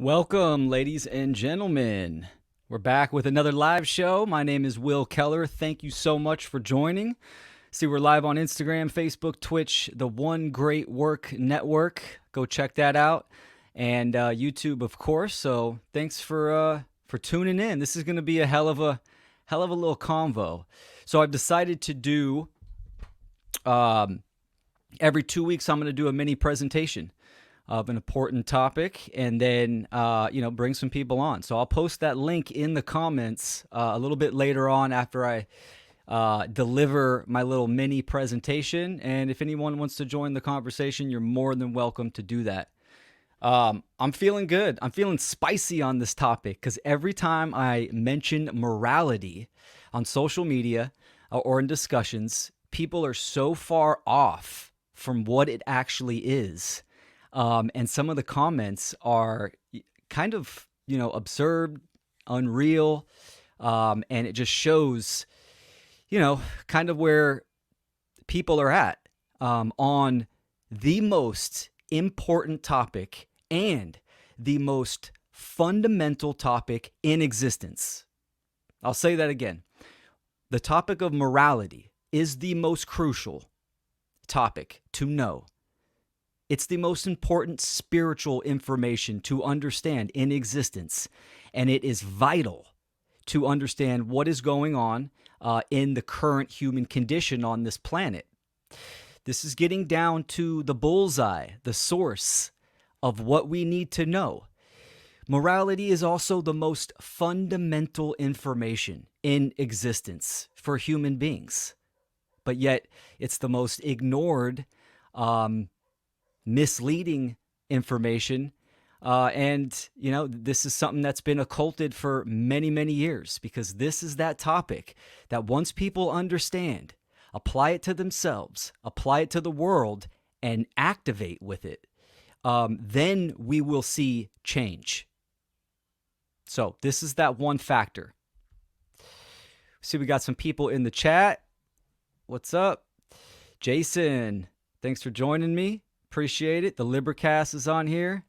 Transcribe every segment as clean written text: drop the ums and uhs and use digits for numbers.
Welcome, ladies and gentlemen. We're back with another live show. My name is Will Keller. Thank you so much for joining. See, we're live on Instagram, Facebook, Twitch, the One Great Work Network. Go check that out. And YouTube, of course. So thanks for tuning in. This is going to be a hell of a little convo. So I've decided to do every 2 weeks, I'm going to do a mini presentation of an important topic, and then bring some people on. So I'll post that link in the comments a little bit later on after I deliver my little mini presentation. And if anyone wants to join the conversation, you're more than welcome to do that. I'm feeling good. I'm feeling spicy on this topic because every time I mention morality on social media or in discussions, people are so far off from what it actually is. And some of the comments are kind of, absurd, unreal. And it just shows, kind of where people are at on the most important topic and the most fundamental topic in existence. I'll say that again. The topic of morality is the most crucial topic to know. It's the most important spiritual information to understand in existence, and it is vital to understand what is going on in the current human condition on this planet. This is getting down to the bullseye, the source of what we need to know. Morality is also the most fundamental information in existence for human beings, but yet it's the most ignored, misleading information. This is something that's been occulted for many, many years, because this is that topic that once people understand, apply it to themselves, apply it to the world, and activate with it, then we will see change. So this is that one factor. See, we got some people in the chat. What's up? Jason, thanks for joining me. Appreciate it. The Libercast is on here.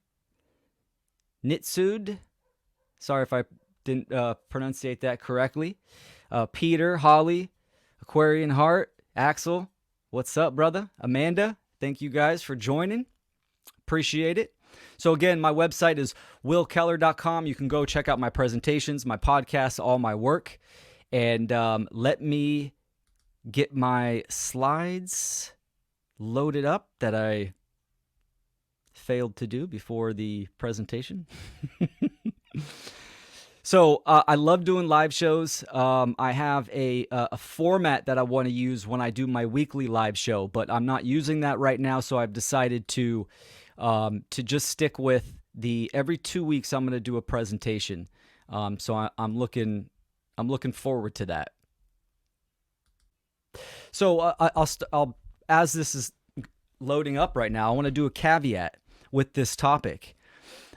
Nitsud. Sorry if I didn't pronunciate that correctly. Peter, Holly, Aquarian Heart, Axel. What's up, brother? Amanda, thank you guys for joining. Appreciate it. So again, my website is willkeller.com. You can go check out my presentations, my podcasts, all my work. And let me get my slides loaded up that I failed to do before the presentation. So I love doing live shows. I have a format that I want to use when I do my weekly live show, but I'm not using that right now. So I've decided to just stick with the every 2 weeks I'm going to do a presentation. So I'm looking forward to that. So I'll as this is loading up right now, I want to do a caveat with this topic.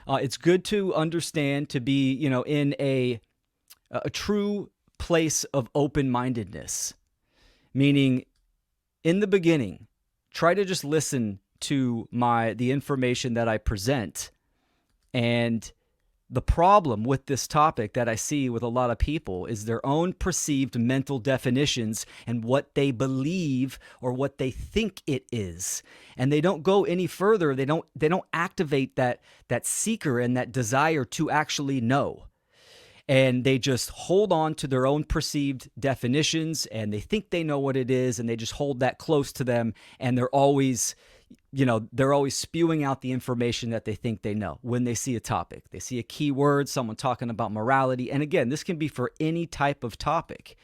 It's good to understand, to be, in a true place of open-mindedness, meaning in the beginning, try to just listen to the information that I present. And the problem with this topic that I see with a lot of people is their own perceived mental definitions and what they believe or what they think it is. And they don't go any further. They don't activate that seeker and that desire to actually know. And they just hold on to their own perceived definitions, and they think they know what it is, and they just hold that close to them, and they're always spewing out the information that they think they know when they see a topic. They see a keyword, someone talking about morality. And again, this can be for any type of topic.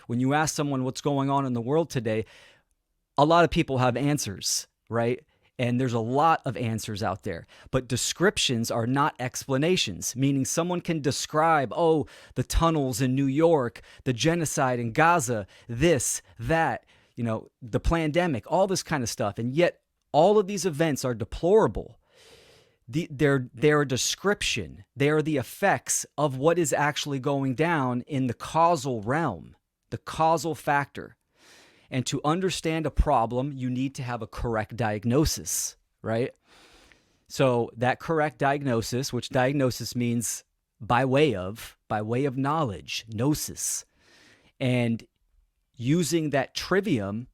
When you ask someone what's going on in the world today, a lot of people have answers, right? And there's a lot of answers out there. But descriptions are not explanations, meaning someone can describe, the tunnels in New York, the genocide in Gaza, this, that, the pandemic, all this kind of stuff. And yet, all of these events are deplorable. They're a description. They are the effects of what is actually going down in the causal realm, the causal factor. And to understand a problem, you need to have a correct diagnosis, right? So that correct diagnosis, which diagnosis means by way of knowledge, gnosis, and using that trivium,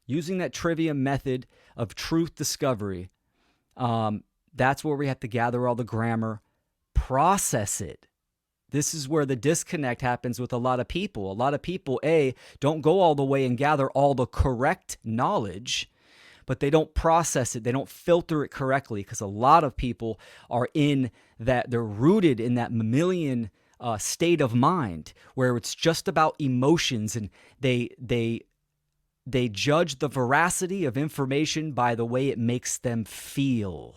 using that trivium method of truth discovery, that's where we have to gather all the grammar, process it. This is where the disconnect happens with a lot of people. A lot of people, don't go all the way and gather all the correct knowledge, but they don't process it. They don't filter it correctly, because a lot of people are in that, they're rooted in that mammalian state of mind where it's just about emotions, and they judge the veracity of information by the way it makes them feel.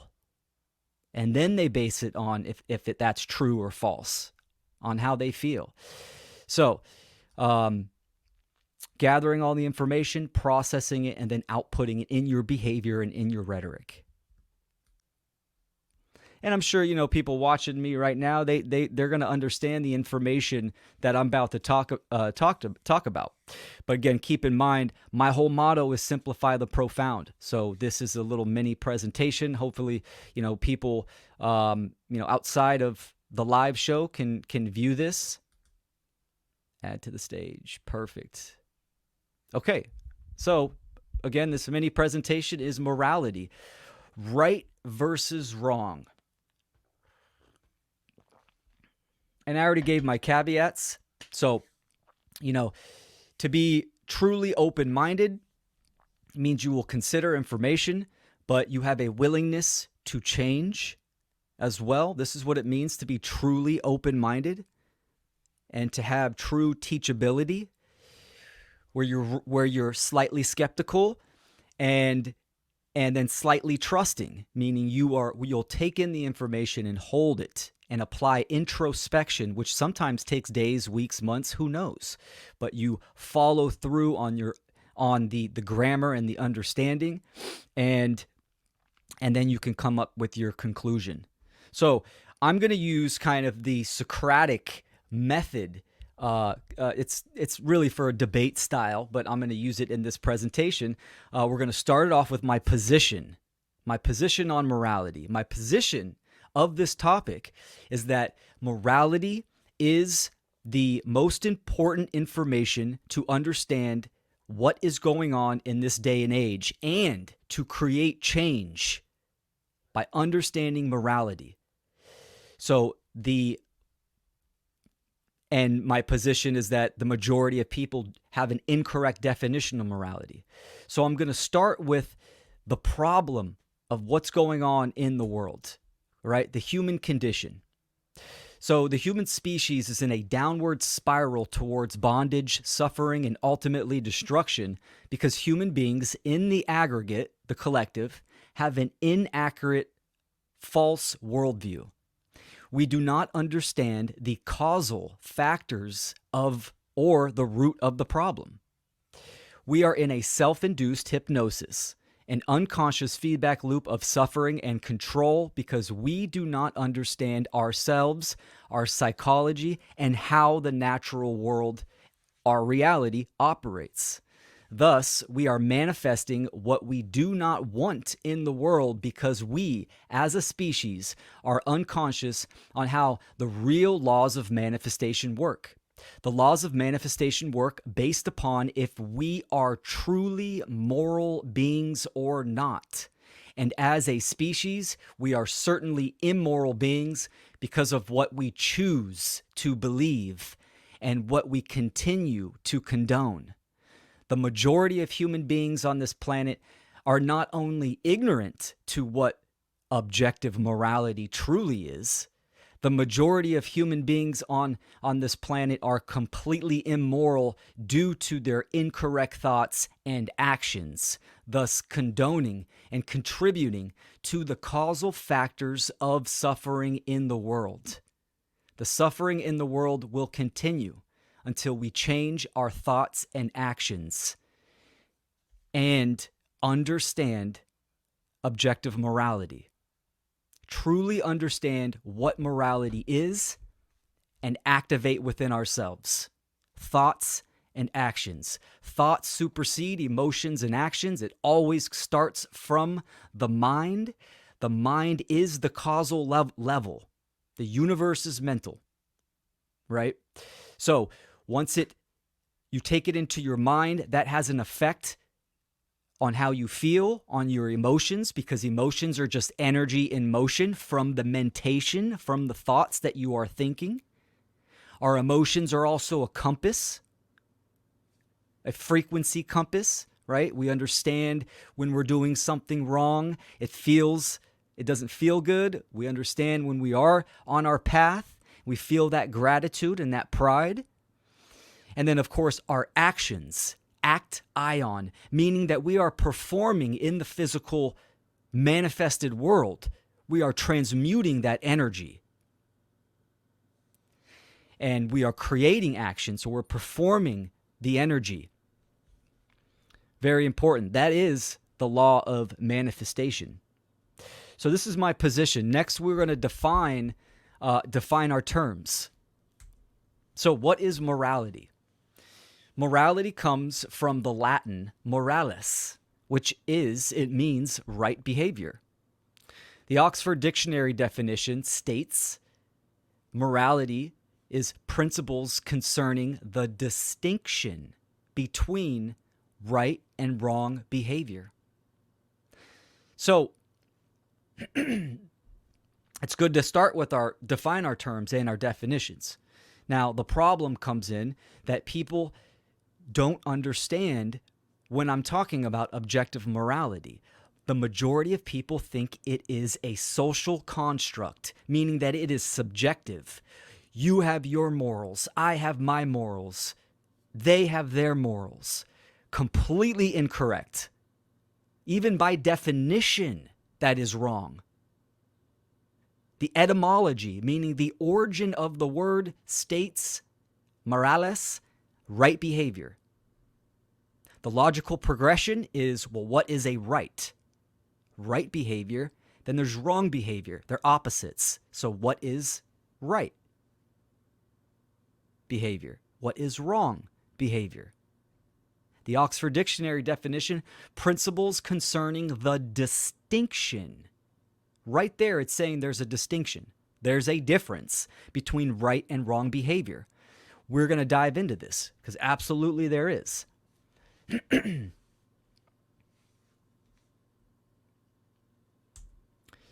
And then they base it on if that's true or false, on how they feel. So, gathering all the information, processing it, and then outputting it in your behavior and in your rhetoric. And I'm sure, people watching me right now, they're going to understand the information that I'm about to talk about. But again, keep in mind, my whole motto is simplify the profound. So this is a little mini presentation. Hopefully, people, outside of the live show can view this. Add to the stage. Perfect. Okay. So again, this mini presentation is morality. Right versus wrong. And I already gave my caveats. So, to be truly open-minded means you will consider information, but you have a willingness to change as well. This is what it means to be truly open-minded and to have true teachability, where you're slightly skeptical and then slightly trusting, meaning you'll take in the information and hold it and apply introspection, which sometimes takes days, weeks, months, who knows? But you follow through on the grammar and the understanding, and then you can come up with your conclusion. So I'm going to use kind of the Socratic method. It's really for a debate style, but I'm going to use it in this presentation. We're going to start it off with my position on morality. My position of this topic is that morality is the most important information to understand what is going on in this day and age, and to create change by understanding morality. And my position is that the majority of people have an incorrect definition of morality. So I'm going to start with the problem of what's going on in the world, right? The human condition. So the human species is in a downward spiral towards bondage, suffering, and ultimately destruction, because human beings in the aggregate, the collective, have an inaccurate, false worldview. We do not understand the causal factors or the root of the problem. We are in a self-induced hypnosis, an unconscious feedback loop of suffering and control, because we do not understand ourselves, our psychology, and how the natural world, our reality, operates. Thus, we are manifesting what we do not want in the world, because we, as a species, are unconscious on how the real laws of manifestation work. The laws of manifestation work based upon if we are truly moral beings or not. And as a species, we are certainly immoral beings because of what we choose to believe and what we continue to condone. The majority of human beings on this planet are not only ignorant to what objective morality truly is, the majority of human beings on this planet are completely immoral due to their incorrect thoughts and actions, thus condoning and contributing to the causal factors of suffering in the world. The suffering in the world will continue until we change our thoughts and actions and understand objective morality. Truly understand what morality is and activate within ourselves thoughts and actions. Thoughts supersede emotions and actions. It always starts from the mind. The mind is the causal level. The universe is mental, right? So once you take it into your mind, that has an effect on how you feel, on your emotions, because emotions are just energy in motion from the mentation, from the thoughts that you are thinking. Our emotions are also a compass, a frequency compass, right? We understand when we're doing something wrong. It doesn't feel good. We understand when we are on our path. We feel that gratitude and that pride. And then, of course, our actions, act ion, meaning that we are performing in the physical manifested world. We are transmuting that energy. And we are creating action, so we're performing the energy. Very important. That is the law of manifestation. So this is my position. Next, we're going to define our terms. So what is morality? Morality comes from the Latin moralis, which means right behavior. The Oxford Dictionary definition states morality is principles concerning the distinction between right and wrong behavior. So it's good to start with define our terms and our definitions. Now, the problem comes in that people don't understand when I'm talking about objective morality. The majority of people think it is a social construct, meaning that it is subjective. You have your morals. I have my morals. They have their morals. Completely incorrect. Even by definition, that is wrong. The etymology, meaning the origin of the word, states morales, right behavior. The logical progression is, well, what is a right? Right behavior. Then there's wrong behavior. They're opposites. So what is right behavior? What is wrong behavior? The Oxford Dictionary definition, principles concerning the distinction. Right there, it's saying there's a distinction. There's a difference between right and wrong behavior. We're going to dive into this because absolutely there is.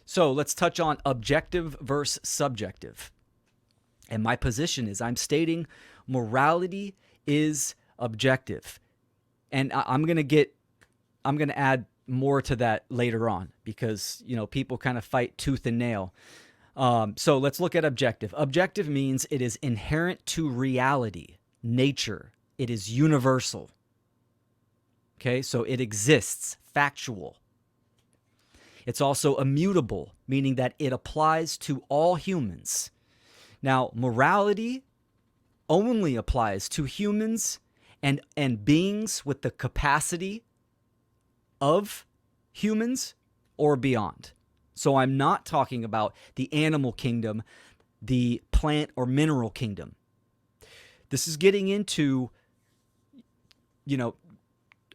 So let's touch on objective versus subjective. And my position is I'm stating morality is objective. And I'm going to add more to that later on because, people kind of fight tooth and nail. So let's look at objective. Objective means it is inherent to reality, nature. It is universal. Okay, so it exists, factual. It's also immutable, meaning that it applies to all humans. Now, morality only applies to humans and beings with the capacity of humans or beyond. So I'm not talking about the animal kingdom, the plant or mineral kingdom. This is getting into,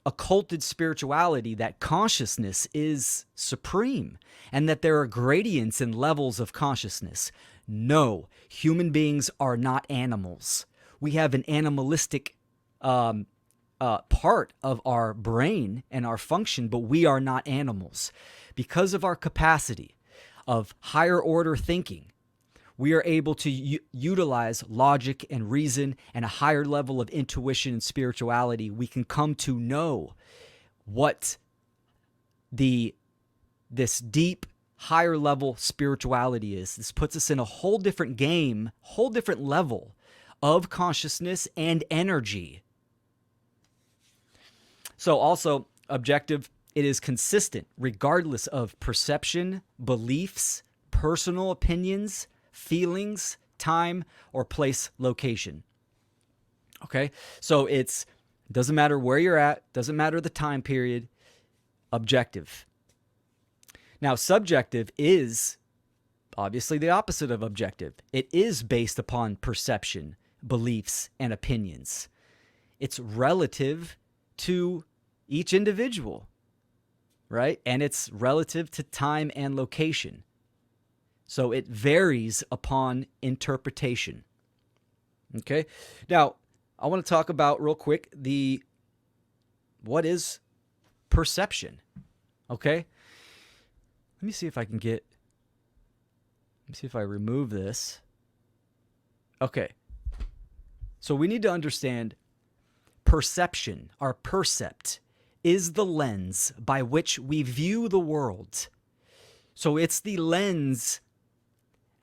occulted spirituality, that consciousness is supreme and that there are gradients and levels of consciousness. No, human beings are not animals. We have an animalistic part of our brain and our function, but we are not animals. Because of our capacity of higher order thinking, we are able to utilize logic and reason and a higher level of intuition and spirituality. We can come to know what this deep, higher level spirituality is. This puts us in a whole different game, whole different level of consciousness and energy. So also, objective, it is consistent regardless of perception, beliefs, personal opinions, feelings, time, or place, location. Okay? So it doesn't matter where you're at, doesn't matter the time period, objective. Now, subjective is obviously the opposite of objective. It is based upon perception, beliefs, and opinions. It's relative to each individual, right? And it's relative to time and location. So it varies upon interpretation. Okay? Now, I want to talk about real quick what is perception. Okay? Let me see if I remove this. Okay. So we need to understand perception, our percept, is the lens by which we view the world. So it's the lens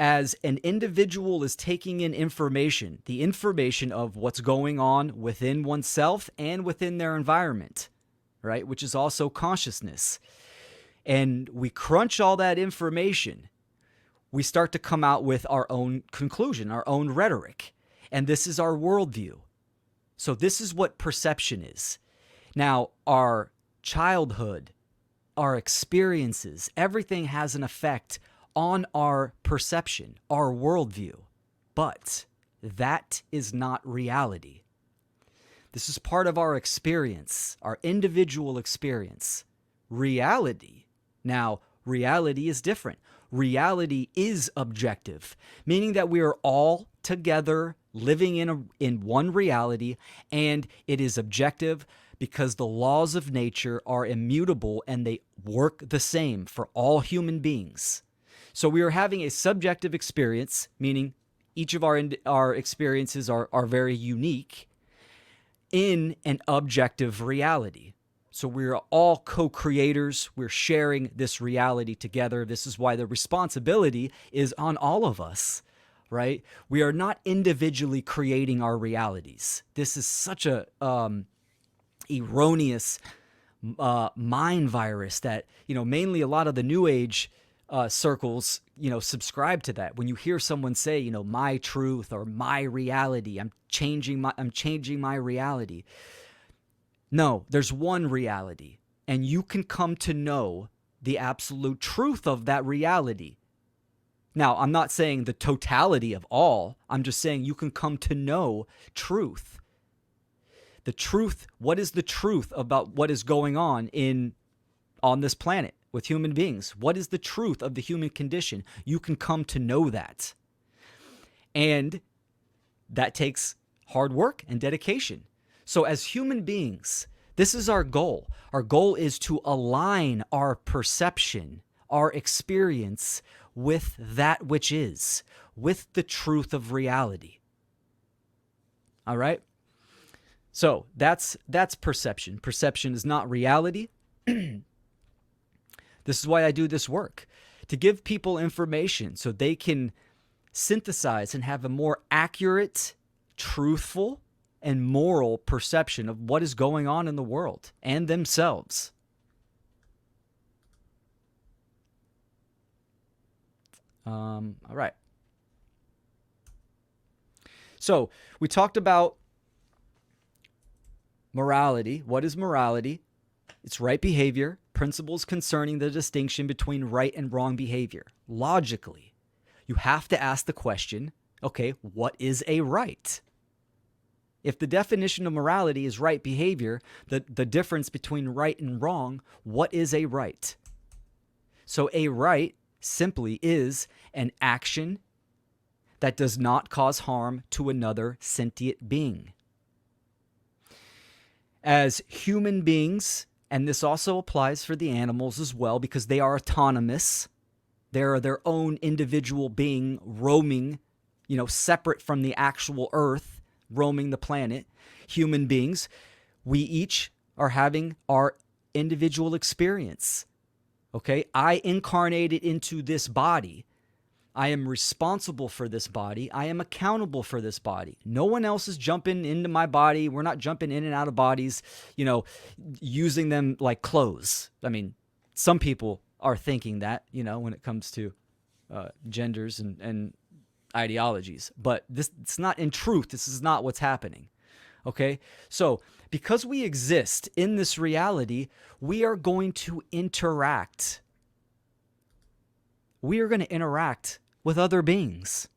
as an individual is taking in information, the information of what's going on within oneself and within their environment, right? Which is also consciousness. And we crunch all that information. We start to come out with our own conclusion, our own rhetoric. And this is our worldview. So this is what perception is. Now, our childhood, our experiences, everything has an effect on our perception, our worldview. But that is not reality. This is part of our experience, our individual experience. Reality. Now, reality is different. Reality is objective, meaning that we are all together living in one reality, and it is objective because the laws of nature are immutable and they work the same for all human beings. So we are having a subjective experience, meaning each of our experiences are very unique, in an objective reality. So we're all co-creators. We're sharing this reality together. This is why the responsibility is on all of us, right? We are not individually creating our realities. This is such a erroneous mind virus that, mainly a lot of the New Age circles, subscribe to that. When you hear someone say, my truth or my reality, I'm changing my reality. No, there's one reality, and you can come to know the absolute truth of that reality. Now, I'm not saying the totality of all. I'm just saying you can come to know truth. The truth, what is the truth about what is going on on this planet with human beings? What is the truth of the human condition? You can come to know that. And that takes hard work and dedication. So as human beings, this is our goal. Our goal is to align our perception, our experience with that which is, with the truth of reality. All right? So that's perception. Perception is not reality. This is why I do this work, to give people information so they can synthesize and have a more accurate, truthful, and moral perception of what is going on in the world and themselves. All right. So we talked about morality. What is morality? It's right behavior, principles concerning the distinction between right and wrong behavior. Logically, you have to ask the question, okay, what is a right? If the definition of morality is right behavior, the difference between right and wrong, what is a right? So a right simply is an action that does not cause harm to another sentient being. As human beings, and this also applies for the animals as well because they are autonomous, they're their own individual being roaming, separate from the actual earth, roaming the planet. Human beings, we each are having our individual experience. Okay? I incarnated into this body. I am responsible for this body. I am accountable for this body. No one else is jumping into my body. We're not jumping in and out of bodies, using them like clothes. I mean, some people are thinking that, when it comes to genders and ideologies, but it's not in truth. This is not what's happening. Okay. So because we exist in this reality, we are going to interact. We are going to interact with other beings.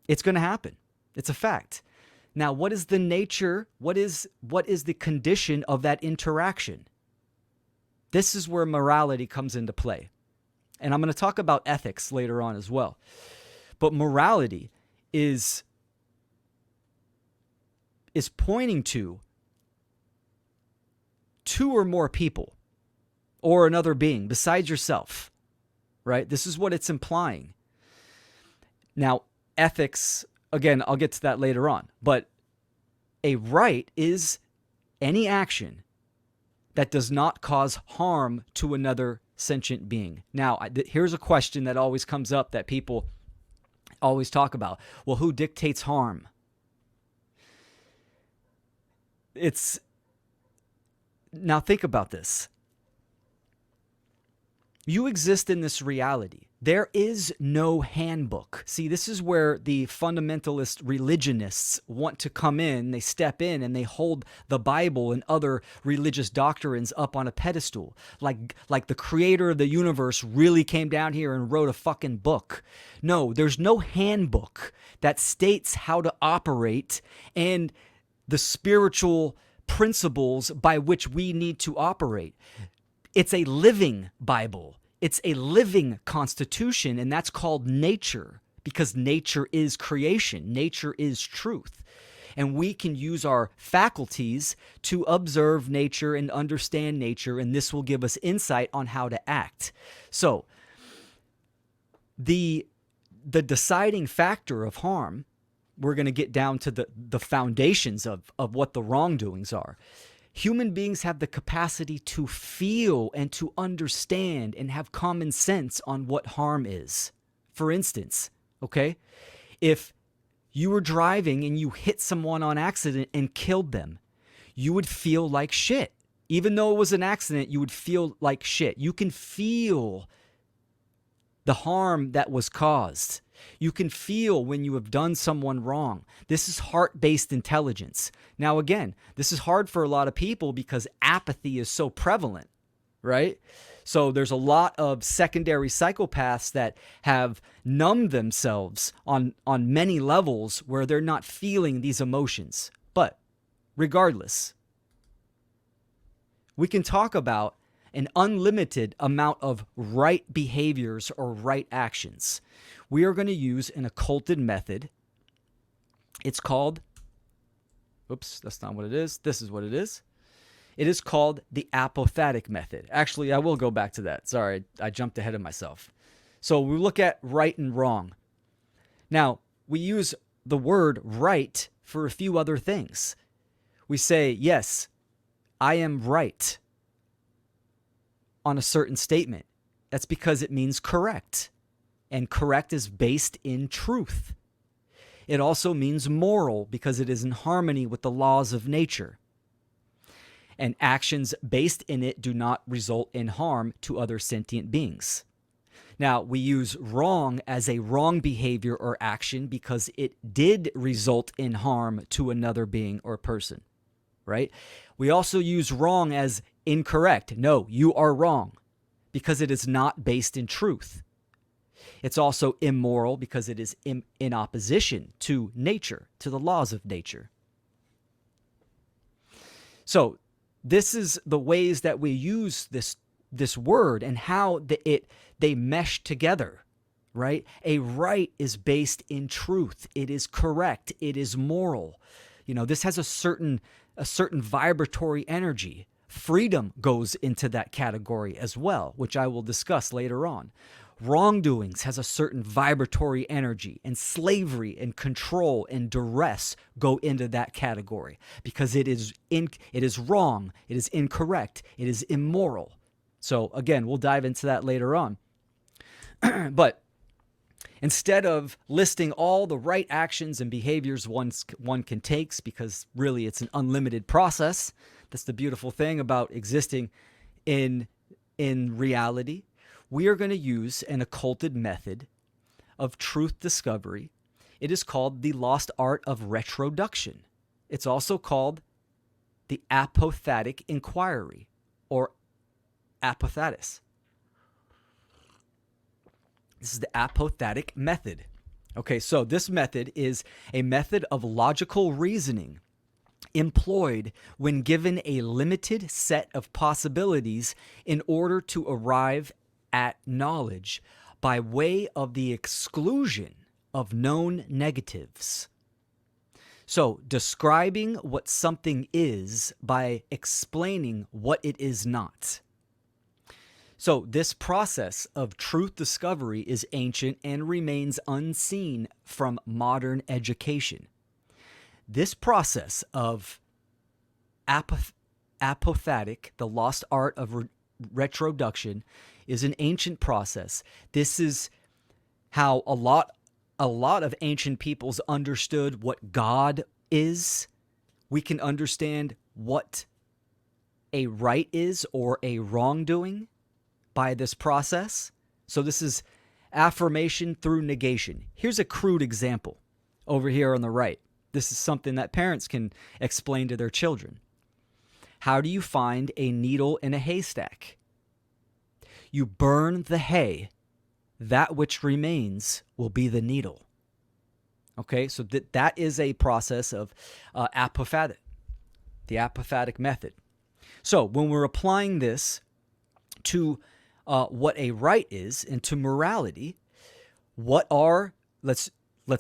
It's going to happen. It's a fact. Now, what is the nature? What is the condition of that interaction? This is where morality comes into play. And I'm going to talk about ethics later on as well. But morality is pointing to two or more people or another being besides yourself, right? This is what it's implying. Now, ethics, again, I'll get to that later on, but a right is any action that does not cause harm to another sentient being. Now, here's a question that always comes up that people always talk about. Well, who dictates harm? Now think about this. You exist in this reality. There is no handbook. See, this is where the fundamentalist religionists want to come in. They step in and they hold the Bible and other religious doctrines up on a pedestal. Like the creator of the universe really came down here and wrote a fucking book. No, there's no handbook that states how to operate and the spiritual principles by which we need to operate. It's a living Bible. It's a living constitution, and that's called nature, because nature is creation. Nature is truth. And we can use our faculties to observe nature and understand nature, and this will give us insight on how to act. So, the deciding factor of harm, we're going to get down to the foundations of what the wrongdoings are. Human beings have the capacity to feel and to understand and have common sense on what harm is. For instance, okay, if you were driving and you hit someone on accident and killed them, you would feel like shit. Even though it was an accident, you would feel like shit. You can feel the harm that was caused. You can feel when you have done someone wrong. This is heart-based intelligence. Now, again, this is hard for a lot of people because apathy is so prevalent, right? So there's a lot of secondary psychopaths that have numbed themselves on many levels where they're not feeling these emotions. But regardless, we can talk about an unlimited amount of right behaviors or right actions. We are going to use an occulted method. It's called, oops, that's not what it is. This is what it is. It is called the apophatic method. Actually, I will go back to that. Sorry, I jumped ahead of myself. So we look at right and wrong. Now, we use the word right for a few other things. We say, yes, I am right on a certain statement. That's because it means correct. And correct is based in truth. It also means moral because it is in harmony with the laws of nature. And actions based in it do not result in harm to other sentient beings. Now, we use wrong as a wrong behavior or action because it did result in harm to another being or person, right? We also use wrong as incorrect. No, you are wrong because it is not based in truth. It's also immoral because it is in opposition to nature, to the laws of nature. So this is the ways that we use this word and how they mesh together, right? A right is based in truth. It is correct. It is moral. You know, this has a certain vibratory energy. Freedom goes into that category as well, which I will discuss later on. Wrongdoings has a certain vibratory energy, and slavery and control and duress go into that category because it is wrong, it is incorrect, it is immoral. So again, we'll dive into that later on. But instead of listing all the right actions and behaviors one can take, because really it's an unlimited process. That's the beautiful thing about existing in reality. We are going to use an occulted method of truth discovery. It is called the lost art of retroduction. It's also called the apophatic inquiry, or apophatis. This is the apophatic method. Okay, so this method is a method of logical reasoning employed when given a limited set of possibilities in order to arrive at knowledge by way of the exclusion of known negatives. So, describing what something is by explaining what it is not. So, this process of truth discovery is ancient and remains unseen from modern education. This process of apophatic, the lost art of retroduction, is an ancient process. This is how a lot of ancient peoples understood what God is. We can understand what a right is or a wrongdoing by this process. So this is affirmation through negation. Here's a crude example over here on the right. This is something that parents can explain to their children. How do you find a needle in a haystack? You burn the hay. That which remains will be the needle. Okay, so that is a process of apophatic, the apophatic method. So when we're applying this to what a right is and to morality, let's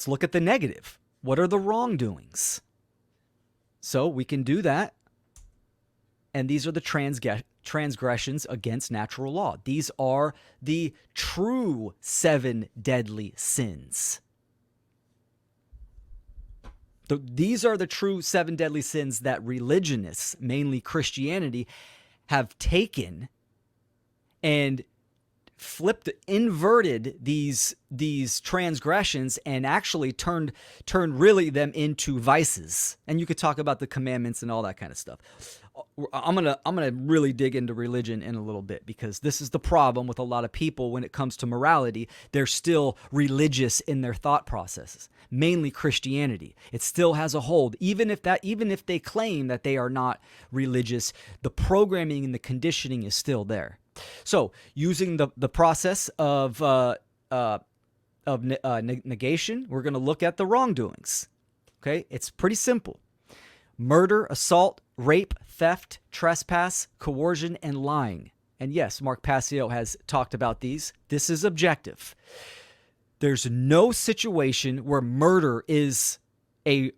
look at the negative. What are the wrongdoings? So we can do that. And these are the transgressions against natural law. These are the true 7 deadly sins. These are the true 7 deadly sins that religionists, mainly Christianity, have taken and inverted these transgressions and actually turned really them into vices. And you could talk about the commandments and all that kind of stuff. I'm gonna really dig into religion in a little bit, because this is the problem with a lot of people when it comes to morality. They're still religious in their thought processes, mainly Christianity. It still has a hold, even if they claim that they are not religious. The programming and the conditioning is still there. So, using the process of negation, we're going to look at the wrongdoings. Okay, it's pretty simple: murder, assault, rape, theft, trespass, coercion, and lying. And yes, Mark Passio has talked about these. This is objective. There's no situation where murder is a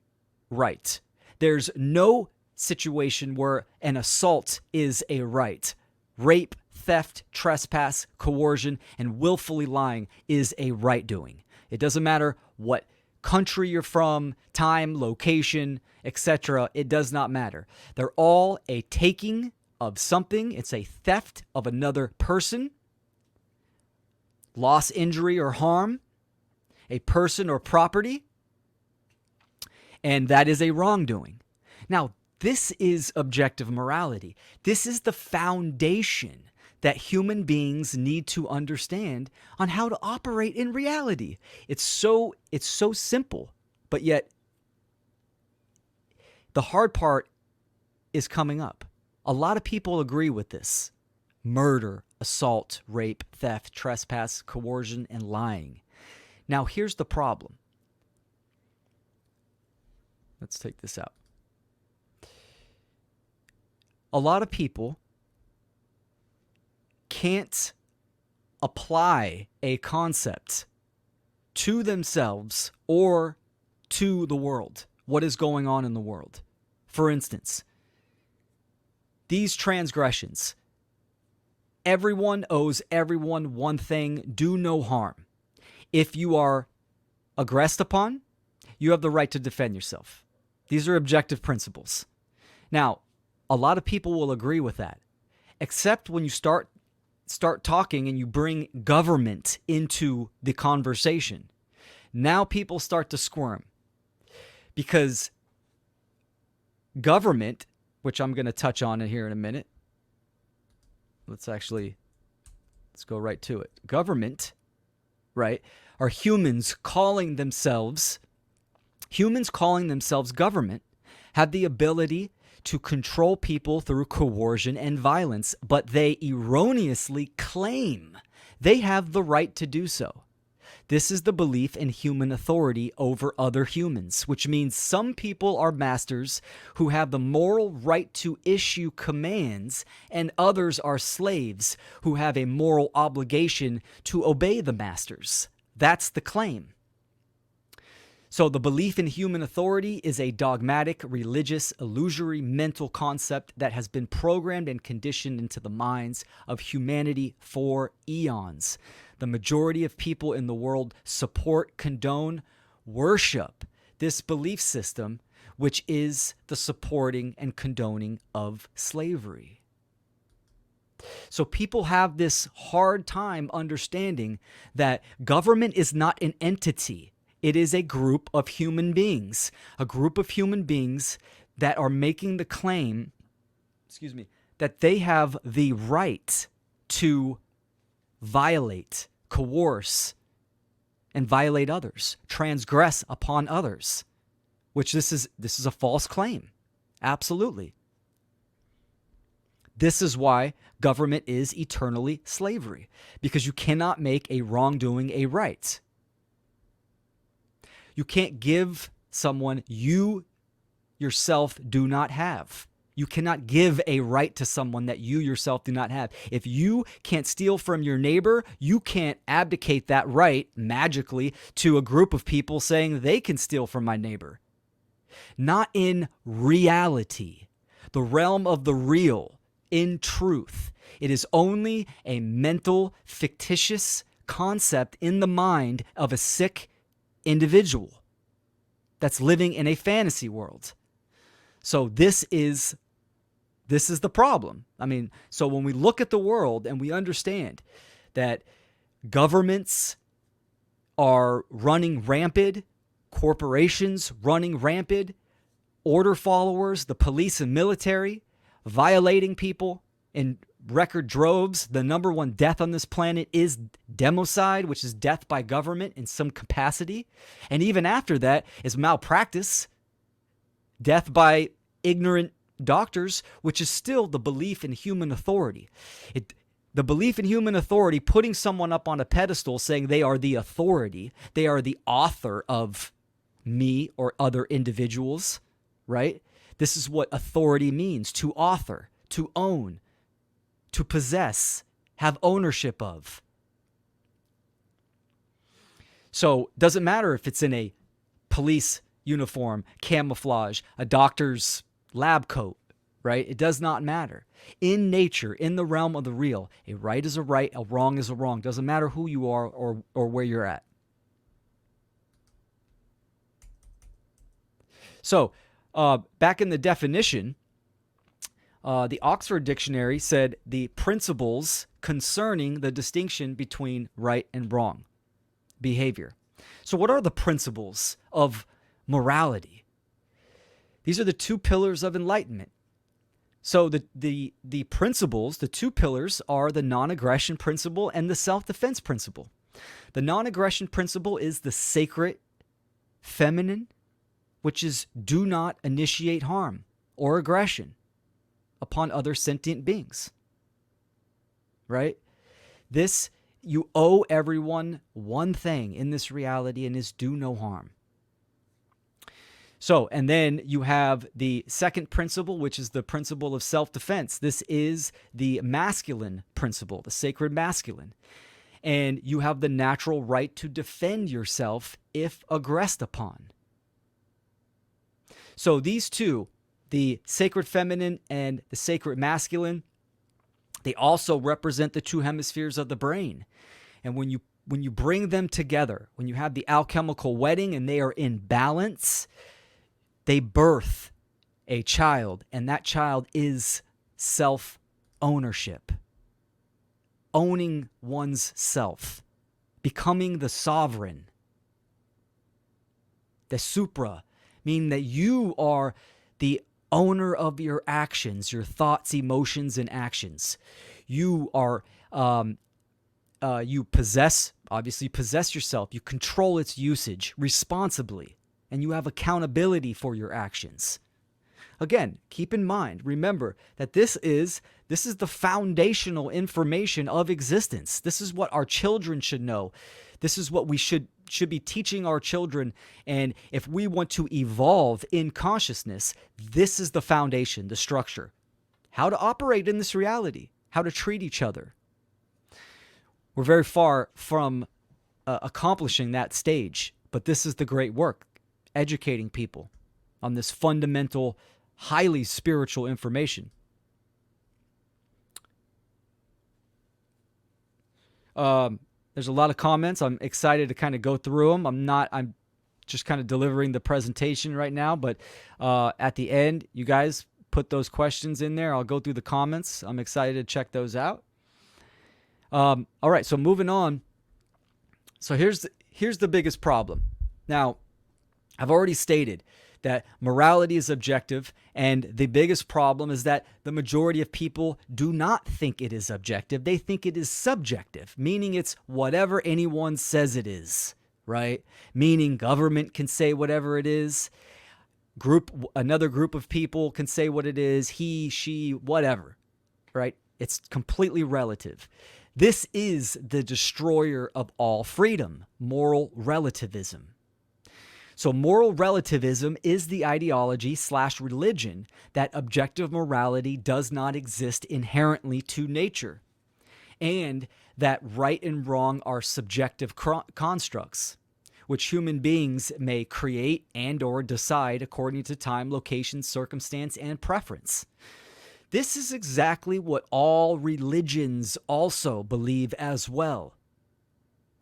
right. There's no situation where an assault is a right. Rape, theft, trespass, coercion, and willfully lying is a right doing. It doesn't matter what country you're from, time, location, etc. It does not matter. They're all a taking of something. It's a theft of another person, loss, injury, or harm, a person or property, and that is a wrongdoing. Now, this is objective morality. This is the foundation that human beings need to understand on how to operate in reality. It's so simple, but yet the hard part is coming up. A lot of people agree with this: murder, assault, rape, theft, trespass, coercion, and lying. Now, here's the problem. Let's take this out. A lot of people can't apply a concept to themselves or to the world, what is going on in the world. For instance, these transgressions. Everyone owes everyone one thing: do no harm. If you are aggressed upon, you have the right to defend yourself. These are objective principles. Now, a lot of people will agree with that, except when you start talking and you bring government into the conversation. Now people start to squirm, because government, which I'm going to touch on here in a minute. Let's go right to it. Government, right, are humans calling themselves government, have the ability to control people through coercion and violence, but they erroneously claim they have the right to do so. This is the belief in human authority over other humans, which means some people are masters who have the moral right to issue commands, and others are slaves who have a moral obligation to obey the masters. That's the claim. So the belief in human authority is a dogmatic, religious, illusory mental concept that has been programmed and conditioned into the minds of humanity for eons. The majority of people in the world support, condone, worship this belief system, which is the supporting and condoning of slavery. So people have this hard time understanding that government is not an entity. It is a group of human beings, that are making the claim, that they have the right to violate, coerce, and violate others, transgress upon others, which this is a false claim. Absolutely. This is why government is eternally slavery, because you cannot make a wrongdoing a right. You can't give someone you yourself do not have. You cannot give a right to someone that you yourself do not have. If you can't steal from your neighbor, you can't abdicate that right magically to a group of people saying they can steal from my neighbor. Not in reality, the realm of the real, in truth. It is only a mental, fictitious concept in the mind of a sick individual that's living in a fantasy world. So this is the problem. I mean, so when we look at the world and we understand that governments are running rampant, corporations running rampant, order followers, the police and military violating people in record droves. The number one death on this planet is democide, which is death by government in some capacity. And even after that is malpractice, death by ignorant doctors, which is still the belief in human authority. The belief in human authority, putting someone up on a pedestal saying they are the authority, they are the author of me or other individuals, right? This is what authority means: to author, to own, to possess, have ownership of. So it doesn't matter if it's in a police uniform, camouflage, a doctor's lab coat, right? It does not matter. In nature, in the realm of the real, a right is a right, a wrong is a wrong. Doesn't matter who you are or where you're at. So back in the definition, the Oxford Dictionary said the principles concerning the distinction between right and wrong behavior. So what are the principles of morality? These are the two pillars of enlightenment. So the principles, the two pillars, are the non-aggression principle and the self-defense principle. The non-aggression principle is the sacred feminine, which is do not initiate harm or aggression upon other sentient beings, right? This, you owe everyone one thing in this reality, and is do no harm. So, and then you have the second principle, which is the principle of self-defense. This is the masculine principle, the sacred masculine. And you have the natural right to defend yourself if aggressed upon. So these two, the sacred feminine and the sacred masculine, they also represent the two hemispheres of the brain. And when you bring them together, when you have the alchemical wedding and they are in balance, they birth a child, and that child is self-ownership. Owning one's self, becoming the sovereign. The supra, meaning that you are the owner of your actions, your thoughts, emotions, and actions. You are, you possess yourself. You control its usage responsibly, and you have accountability for your actions. again, keep in mind, remember that this is the foundational information of existence. This is what our children should know. This is what we should be teaching our children. And if we want to evolve in consciousness, this is the foundation, the structure. How to operate in this reality, how to treat each other. We're very far from accomplishing that stage, but this is the great work, educating people on this fundamental, highly spiritual information. There's a lot of comments. I'm excited to kind of go through them. I'm just kind of delivering the presentation right now, but at the end, you guys put those questions in there. I'll go through the comments. I'm excited to check those out. All right, so moving on. So here's the biggest problem. Now, I've already stated that morality is objective, and the biggest problem is that the majority of people do not think it is objective. They think it is subjective, meaning it's whatever anyone says it is, right? Meaning government can say whatever it is. Another group of people can say what it is, he, she, whatever, right? It's completely relative. This is the destroyer of all freedom, moral relativism. So moral relativism is the ideology/religion that objective morality does not exist inherently to nature, and that right and wrong are subjective constructs, which human beings may create and or decide according to time, location, circumstance, and preference. This is exactly what all religions also believe as well,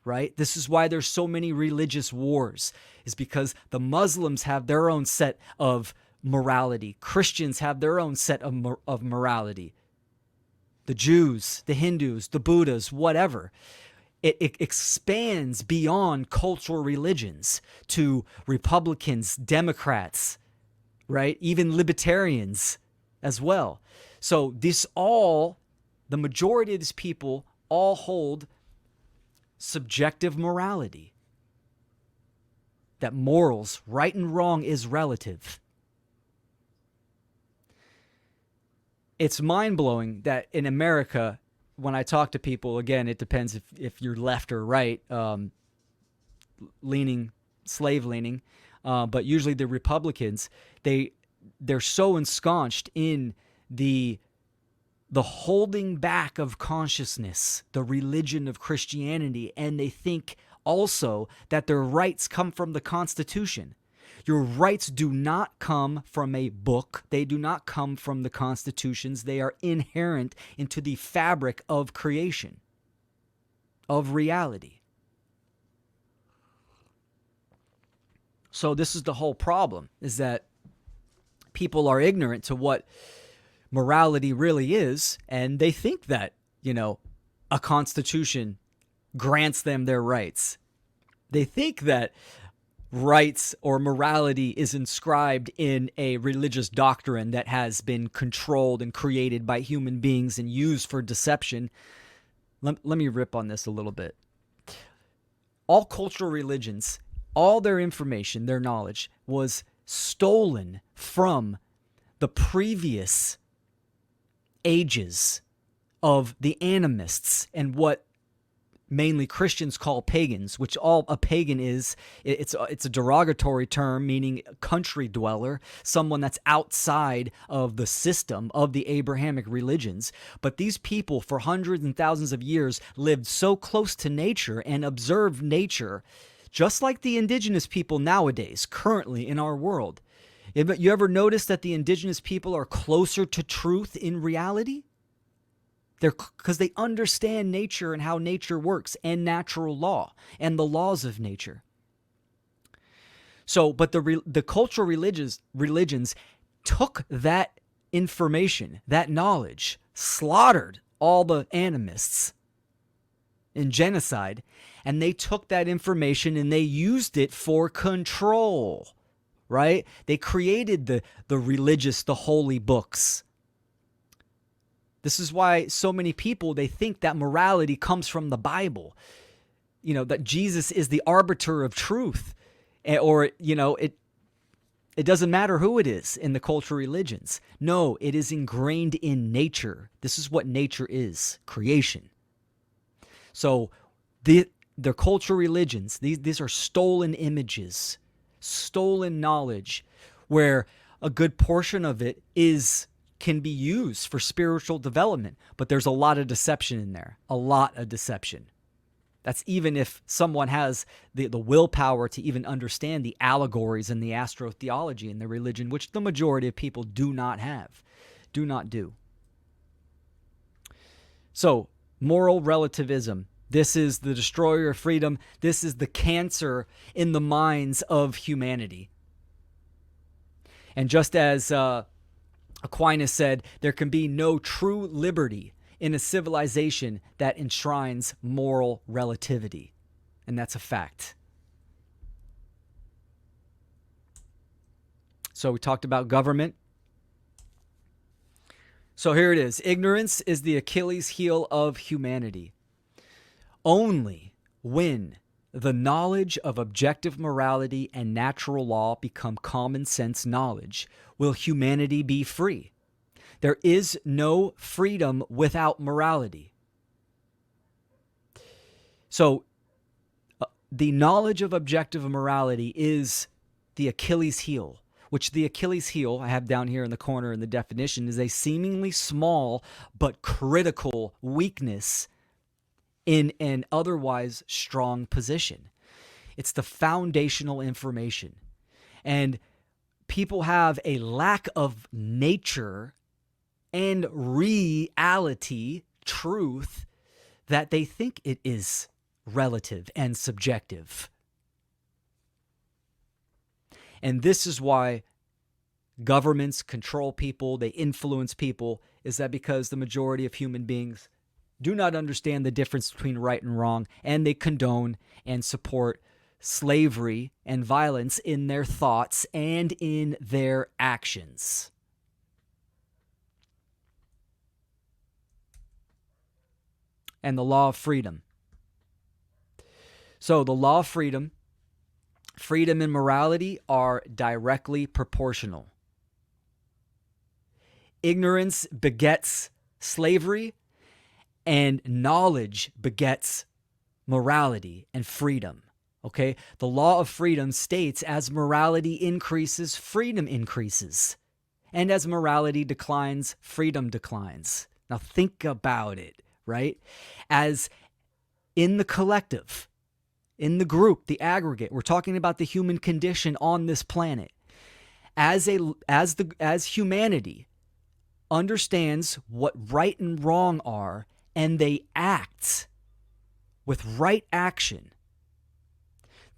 right? This is why there's so many religious wars, is because the Muslims have their own set of morality. Christians have their own set of morality. The Jews, the Hindus, the Buddhas, whatever. It expands beyond cultural religions to Republicans, Democrats, right? Even libertarians as well. So the majority of these people all hold subjective morality. That morals, right and wrong, is relative. It's mind-blowing that in America, when I talk to people, again, it depends if you're left or right, slave-leaning, but usually the Republicans, they're so ensconced in the holding back of consciousness, the religion of Christianity, and they think also that their rights come from the Constitution. Your rights do not come from a book. They do not come from the constitutions. They are inherent into the fabric of creation, of reality. So this is the whole problem, is that people are ignorant to what morality really is, and they think that, a constitution grants them their rights. They think that rights or morality is inscribed in a religious doctrine that has been controlled and created by human beings and used for deception. Let me rip on this a little bit. All cultural religions, all their information, their knowledge was stolen from the previous ages of the animists and what mainly Christians call pagans, which all a pagan is, it's a derogatory term meaning country dweller, someone that's outside of the system of the Abrahamic religions. But these people for hundreds and thousands of years lived so close to nature and observed nature, just like the indigenous people nowadays, currently in our world. You ever notice that the indigenous people are closer to truth in reality? Because they understand nature and how nature works and natural law and the laws of nature. So, but the cultural religions took that information, that knowledge, slaughtered all the animists in genocide, and they took that information and they used it for control, right? They created the religious, the holy books. This is why so many people, they think that morality comes from the Bible, that Jesus is the arbiter of truth, or, It doesn't matter who it is in the cultural religions. No, it is ingrained in nature. This is what nature is, creation. So the cultural religions, these are stolen images, stolen knowledge, where a good portion of it can be used for spiritual development, but there's a lot of deception in there, a lot of deception. That's even if someone has the willpower to even understand the allegories and the astrotheology in their religion, which the majority of people do not have, do not do. So, moral relativism. This is the destroyer of freedom. This is the cancer in the minds of humanity. And just as Aquinas said, there can be no true liberty in a civilization that enshrines moral relativity. And that's a fact. So we talked about government. So here it is. Ignorance is the Achilles heel of humanity. Only when the knowledge of objective morality and natural law become common sense knowledge will humanity be free. There is no freedom without morality. So, the knowledge of objective morality is the Achilles heel, which the Achilles heel, I have down here in the corner in the definition, is a seemingly small but critical weakness in an otherwise strong position. It's the foundational information. And people have a lack of nature and reality, truth, that they think it is relative and subjective. And this is why governments control people, they influence people, is that because the majority of human beings do not understand the difference between right and wrong, and they condone and support slavery and violence in their thoughts and in their actions. And the law of freedom. So the law of freedom, freedom and morality are directly proportional. Ignorance begets slavery, and knowledge begets morality and freedom. Okay? The law of freedom states as morality increases, freedom increases. And as morality declines, freedom declines. Now think about it. Right? As in the collective, in the group, the aggregate, we're talking about the human condition on this planet. As humanity understands what right and wrong are, and they act with right action,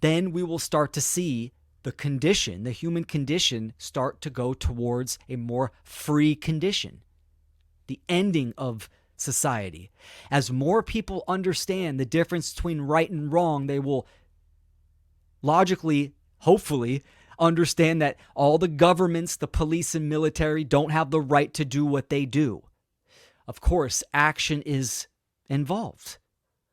then we will start to see the human condition, start to go towards a more free condition. The ending of society. As more people understand the difference between right and wrong, they will logically, hopefully, understand that all the governments, the police and military don't have the right to do what they do. Of course, action is involved.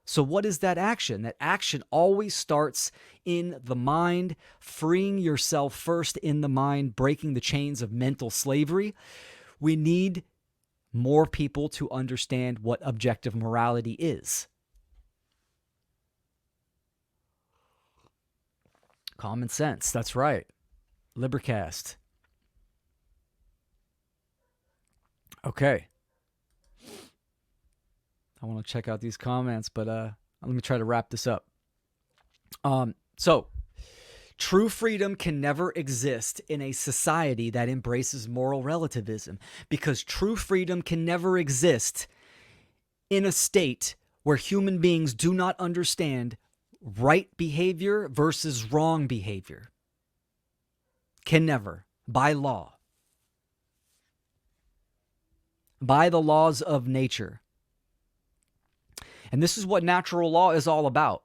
So what is that action? That action always starts in the mind, freeing yourself first in the mind, breaking the chains of mental slavery. We need more people to understand what objective morality is. Common sense, that's right. Libercast. Okay. I want to check out these comments, but let me try to wrap this up. So, true freedom can never exist in a society that embraces moral relativism, because true freedom can never exist in a state where human beings do not understand right behavior versus wrong behavior. Can never, by law. By the laws of nature. And this is what natural law is all about.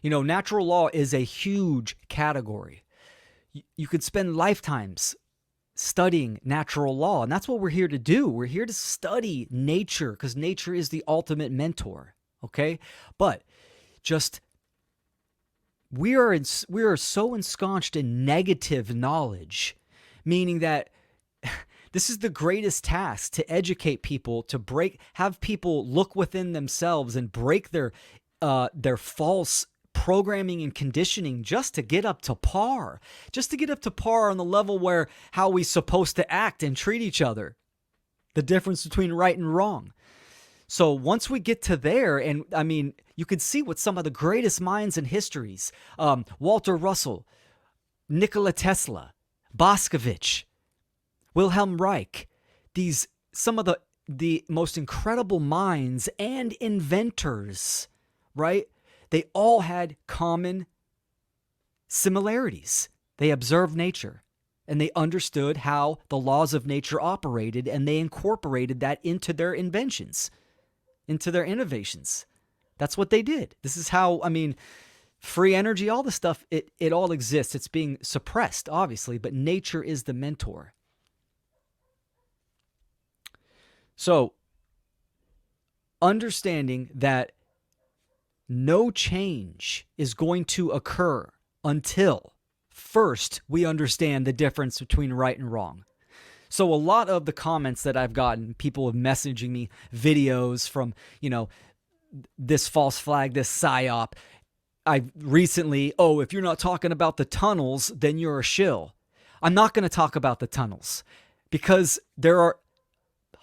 You know, natural law is a huge category. You could spend lifetimes studying natural law, and that's what we're here to do. We're here to study nature because nature is the ultimate mentor, okay? But just we are so ensconced in negative knowledge, meaning that this is the greatest task, to educate people, to have people look within themselves and break their false programming and conditioning, just to get up to par, on the level where how we supposed to act and treat each other, the difference between right and wrong. So once we get to there, and I mean, you can see what some of the greatest minds in histories, Walter Russell, Nikola Tesla, Boscovich, Wilhelm Reich, some of the most incredible minds and inventors, right? They all had common similarities. They observed nature, and they understood how the laws of nature operated, and they incorporated that into their inventions, into their innovations. That's what they did. This is how, I mean, free energy, all the stuff, it all exists. It's being suppressed, obviously, but nature is the mentor. So, understanding that no change is going to occur until first we understand the difference between right and wrong. So a lot of the comments that I've gotten, people have messaging me videos from, this false flag, this psyop. I recently, if you're not talking about the tunnels, then you're a shill. I'm not going to talk about the tunnels, because there are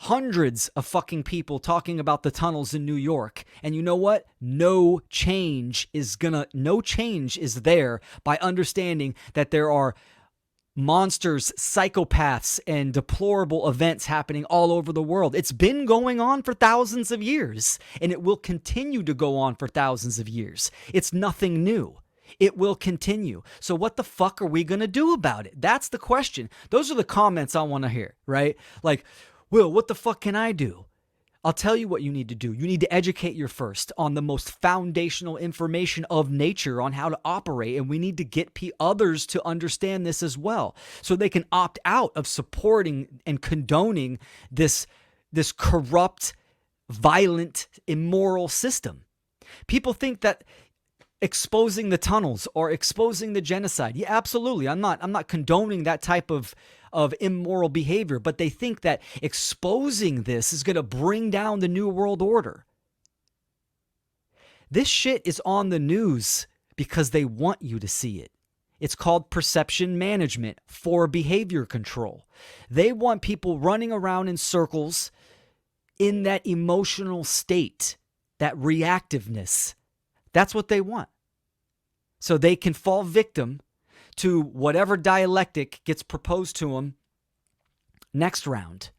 hundreds of fucking people talking about the tunnels in New York. And you know what? No change is there by understanding that there are monsters, psychopaths, and deplorable events happening all over the world. It's been going on for thousands of years, and it will continue to go on for thousands of years. It's nothing new. It will continue. So what the fuck are we going to do about it? That's the question. Those are the comments I want to hear, right? Like, Will, what the fuck can I do? I'll tell you what you need to do. You need to educate your first on the most foundational information of nature on how to operate, and we need to get others to understand this as well, so they can opt out of supporting and condoning this corrupt, violent, immoral system. People think that exposing the tunnels or exposing the genocide, yeah, absolutely. I'm not condoning that type of immoral behavior, but they think that exposing this is going to bring down the New World Order. This shit is on the news because they want you to see it. It's called perception management for behavior control. They want people running around in circles in that emotional state, that reactiveness. That's what they want. So they can fall victim to whatever dialectic gets proposed to them next round.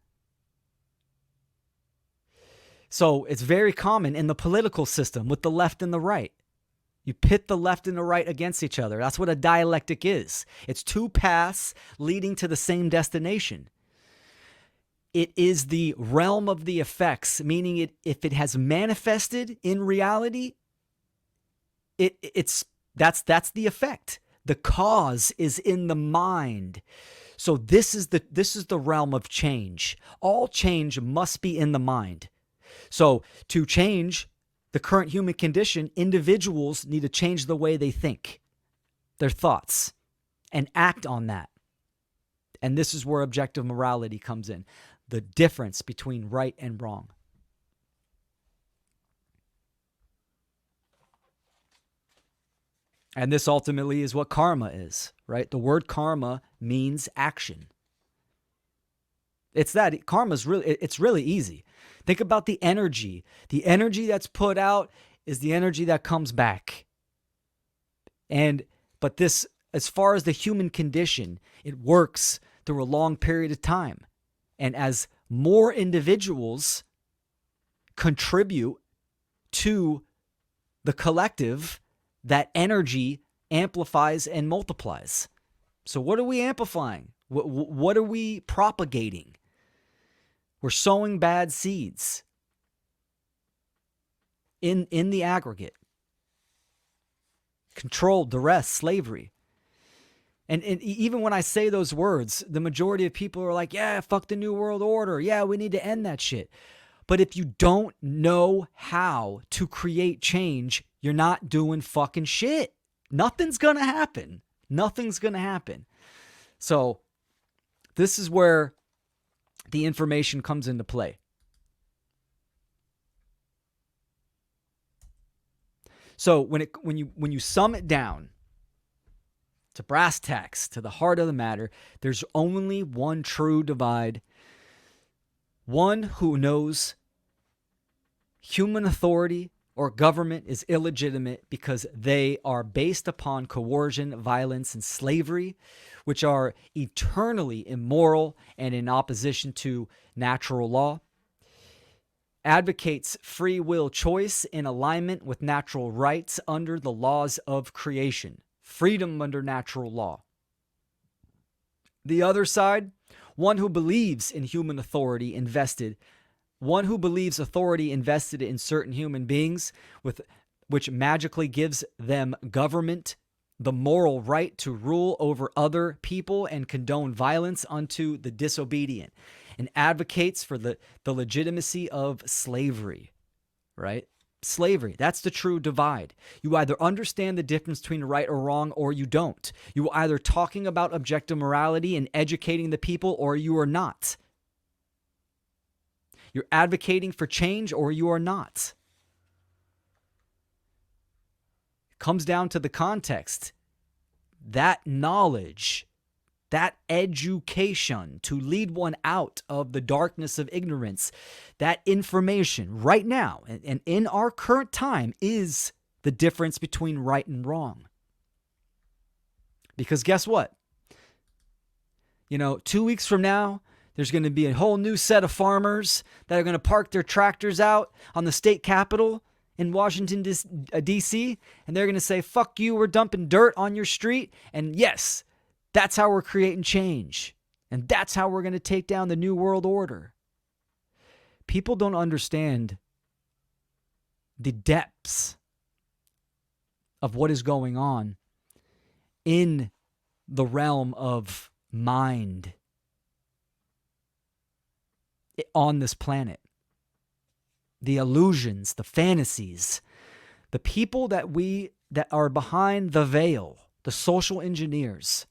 So it's very common in the political system with the left and the right. You pit the left and the right against each other. That's what a dialectic is. It's two paths leading to the same destination. It is the realm of the effects, meaning if it has manifested in reality, that's the effect. The cause is in the mind. So this is the realm of change. All change must be in the mind. So to change the current human condition, individuals need to change the way they think, their thoughts, and act on that. And this is where objective morality comes in. The difference between right and wrong. And this ultimately is what karma is, right? The word karma means action. It's that karma's it's really easy. Think about the energy. The energy that's put out is the energy that comes back. But this, as far as the human condition, it works through a long period of time. And as more individuals contribute to the collective, that energy amplifies and multiplies. So what are we amplifying? What are we propagating? We're sowing bad seeds in the aggregate. Control, duress, slavery. And even when I say those words, the majority of people are like, yeah, fuck the New World Order. Yeah, we need to end that shit. But if you don't know how to create change, you're not doing fucking shit. Nothing's going to happen. Nothing's going to happen. So this is where the information comes into play. So when you sum it down to brass tacks, to the heart of the matter, there's only one true divide. One who knows human authority or government is illegitimate because they are based upon coercion, violence, and slavery, which are eternally immoral and in opposition to natural law. Advocates free will choice in alignment with natural rights under the laws of creation. Freedom under natural law. The other side, one who believes in human authority invested, one who believes authority invested in certain human beings, which magically gives them government, the moral right to rule over other people and condone violence unto the disobedient, and advocates for the legitimacy of slavery, right? Slavery, that's the true divide. You either understand the difference between right or wrong, or you don't. You are either talking about objective morality and educating the people, or you are not. You're advocating for change, or you are not. It comes down to the context. That knowledge, that education to lead one out of the darkness of ignorance, that information right now and in our current time is the difference between right and wrong. Because guess what? 2 weeks from now, there's going to be a whole new set of farmers that are going to park their tractors out on the state capitol in Washington, D.C., and they're going to say, fuck you, we're dumping dirt on your street. And yes, that's how we're creating change. And that's how we're going to take down the New World Order. People don't understand the depths of what is going on in the realm of mind on this planet. The illusions, the fantasies, the people that are behind the veil, the social engineers.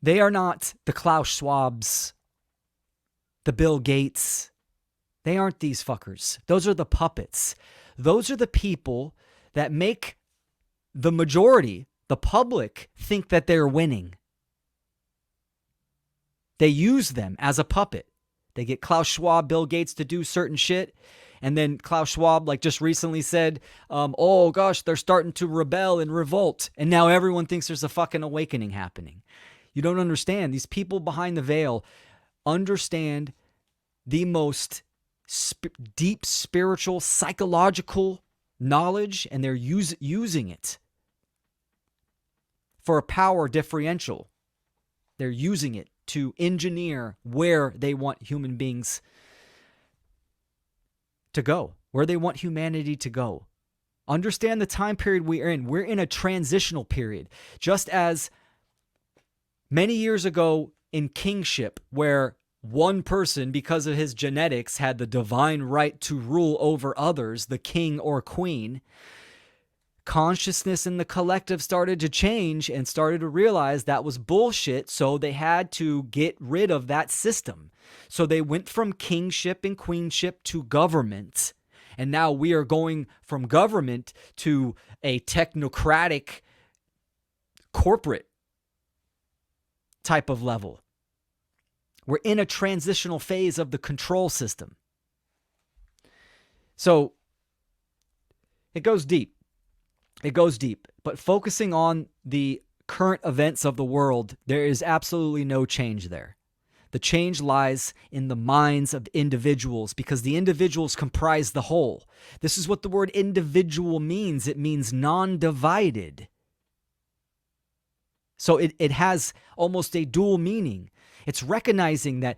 They are not the Klaus Schwabs, the Bill Gates. They aren't these fuckers. Those are the puppets. Those are the people that make the majority, the public, think that they're winning. They use them as a puppet. They get Klaus Schwab, Bill Gates to do certain shit. And then Klaus Schwab, just recently said, oh gosh, they're starting to rebel and revolt. And now everyone thinks there's a fucking awakening happening. You don't understand. These people behind the veil understand the most deep spiritual, psychological knowledge, and they're using it for a power differential. They're using it to engineer where they want human beings to go, where they want humanity to go. Understand the time period we're in. We're in a transitional period. Just as many years ago in kingship, where one person, because of his genetics, had the divine right to rule over others, the king or queen, consciousness in the collective started to change and started to realize that was bullshit, so they had to get rid of that system. So they went from kingship and queenship to government, and now we are going from government to a technocratic corporate type of level. We're in a transitional phase of the control system. So it goes deep. It goes deep. But focusing on the current events of the world, there is absolutely no change there. The change lies in the minds of individuals, because the individuals comprise the whole. This is what the word individual means. It means non-divided. So it has almost a dual meaning. It's recognizing that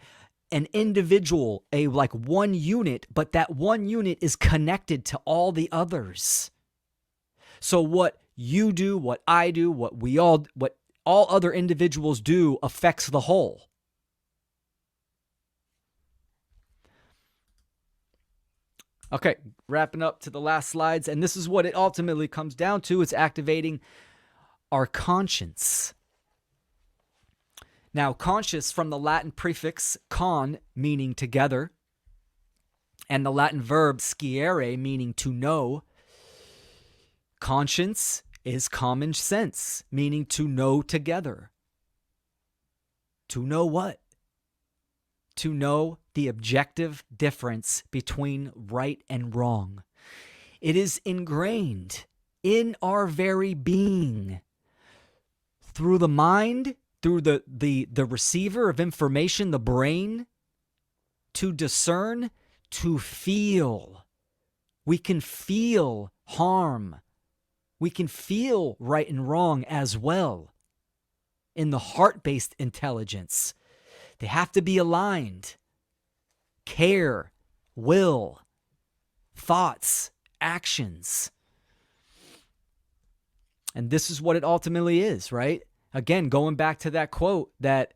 an individual, one unit, but that one unit is connected to all the others. So what you do, what I do, what all other individuals do affects the whole. Okay, wrapping up to the last slides, and this is what it ultimately comes down to. It's activating our conscience. Now, conscious from the Latin prefix con, meaning together, and the Latin verb sciere, meaning to know. Conscience is common sense, meaning to know together. To know what? To know the objective difference between right and wrong. It is ingrained in our very being. Through the mind, through the receiver of information, the brain, to discern, to feel. We can feel harm. We can feel right and wrong as well. In the heart-based intelligence, they have to be aligned. Care, will, thoughts, actions. And this is what it ultimately is, right? Again, going back to that quote that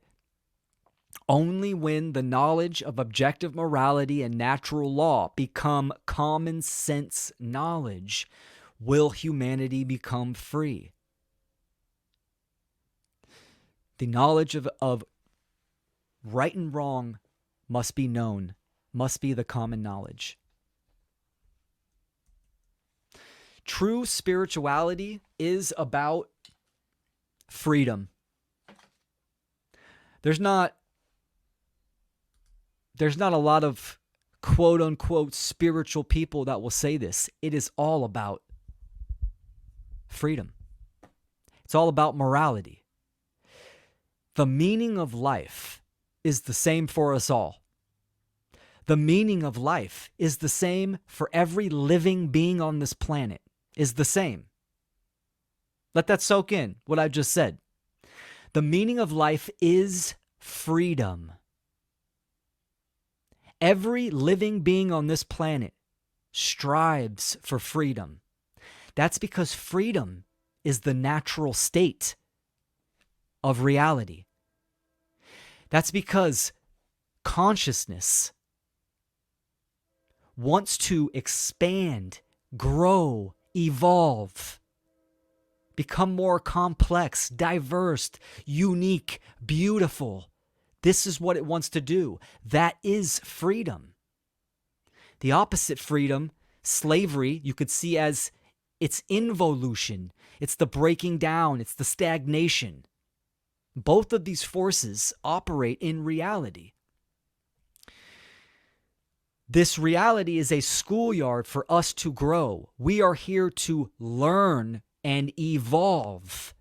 only when the knowledge of objective morality and natural law become common sense knowledge will humanity become free. The knowledge of right and wrong must be known, must be the common knowledge. True spirituality is about freedom. There's not a lot of quote unquote spiritual people that will say this. It is all about freedom. It's all about morality. The meaning of life is the same for us all. The meaning of life is the same for every living being on this planet, is the same. Let that soak in, what I just said. The meaning of life is freedom. Every living being on this planet strives for freedom. That's because freedom is the natural state of reality. That's because consciousness wants to expand, grow, evolve, become more complex, diverse, unique, beautiful. This is what it wants to do. That is freedom. The opposite freedom, slavery, you could see as it's involution. It's the breaking down. It's the stagnation. Both of these forces operate in reality. This reality is a schoolyard for us to grow. We are here to learn and evolve.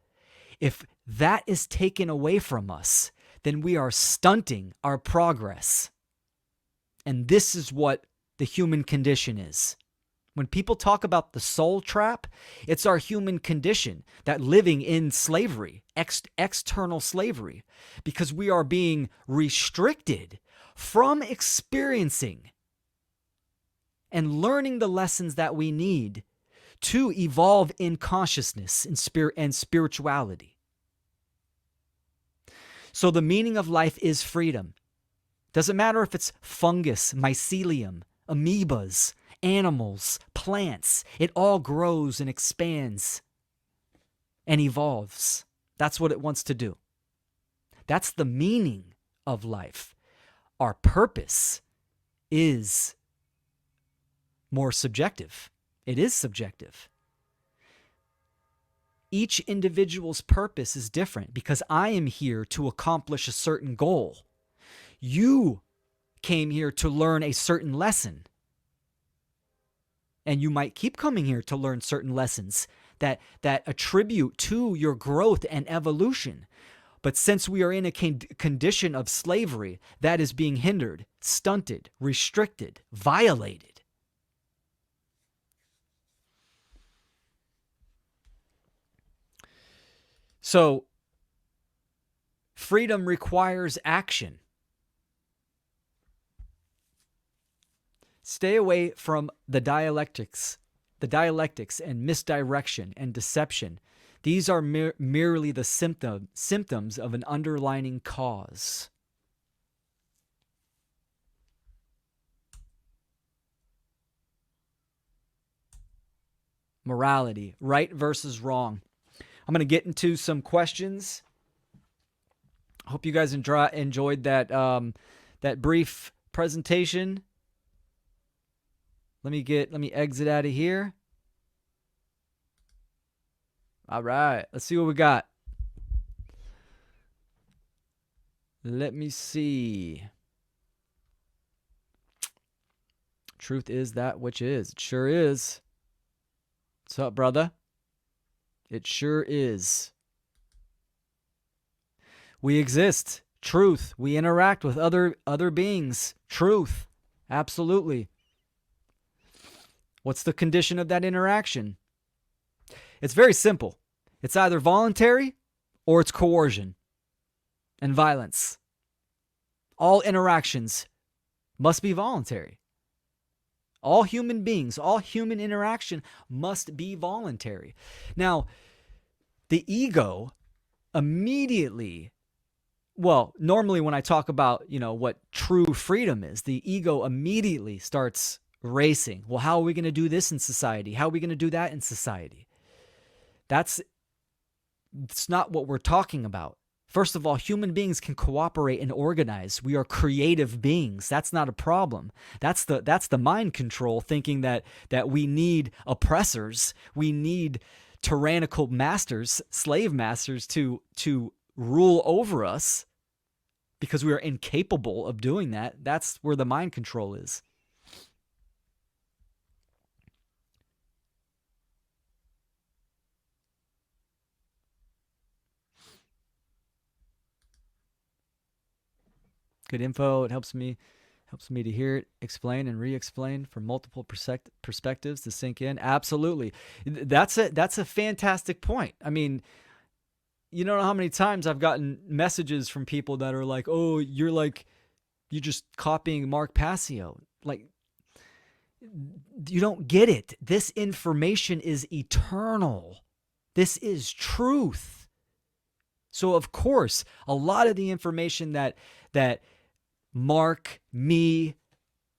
If that is taken away from us, then we are stunting our progress. And this is what the human condition is. When people talk about the soul trap, it's our human condition that living in slavery, external slavery, because we are being restricted from experiencing and learning the lessons that we need to evolve in consciousness and spirituality. So the meaning of life is freedom. Doesn't matter if it's fungus, mycelium, amoebas, animals, plants. It all grows and expands and evolves. That's what it wants to do. That's the meaning of life. Our purpose is more subjective. It is subjective. Each individual's purpose is different because I am here to accomplish a certain goal. You came here to learn a certain lesson. And you might keep coming here to learn certain lessons that attribute to your growth and evolution. But since we are in a condition of slavery, that is being hindered, stunted, restricted, violated. So, freedom requires action. Stay away from the dialectics and misdirection and deception. These are merely the symptoms of an underlying cause. Morality, right versus wrong. I'm going to get into some questions. Hope you guys enjoyed that that brief presentation. Let me exit out of here. All right, let's see what we got. Let me see. Truth is that which is. It sure is. What's up, brother? It sure is. We exist. Truth. We interact with other beings. Truth. Absolutely. What's the condition of that interaction? It's very simple. It's either voluntary or it's coercion and violence. All interactions must be voluntary. All human beings, all human interaction must be voluntary. Now, the ego immediately, well, normally when I talk about, what true freedom is, the ego immediately starts racing. Well, how are we going to do this in society? How are we going to do that in society? It's not what we're talking about. First of all, human beings can cooperate and organize. We are creative beings. That's not a problem. That's the mind control, thinking that we need oppressors, we need tyrannical masters, slave masters to rule over us because we are incapable of doing that. That's where the mind control is. Good info. It helps me to hear it, explain and re-explain from multiple perspectives to sink in. Absolutely. That's a fantastic point. I mean, you don't know how many times I've gotten messages from people that are like, "Oh, you're just copying Mark Passio." Like, you don't get it. This information is eternal. This is truth. So of course, a lot of the information that Mark, me,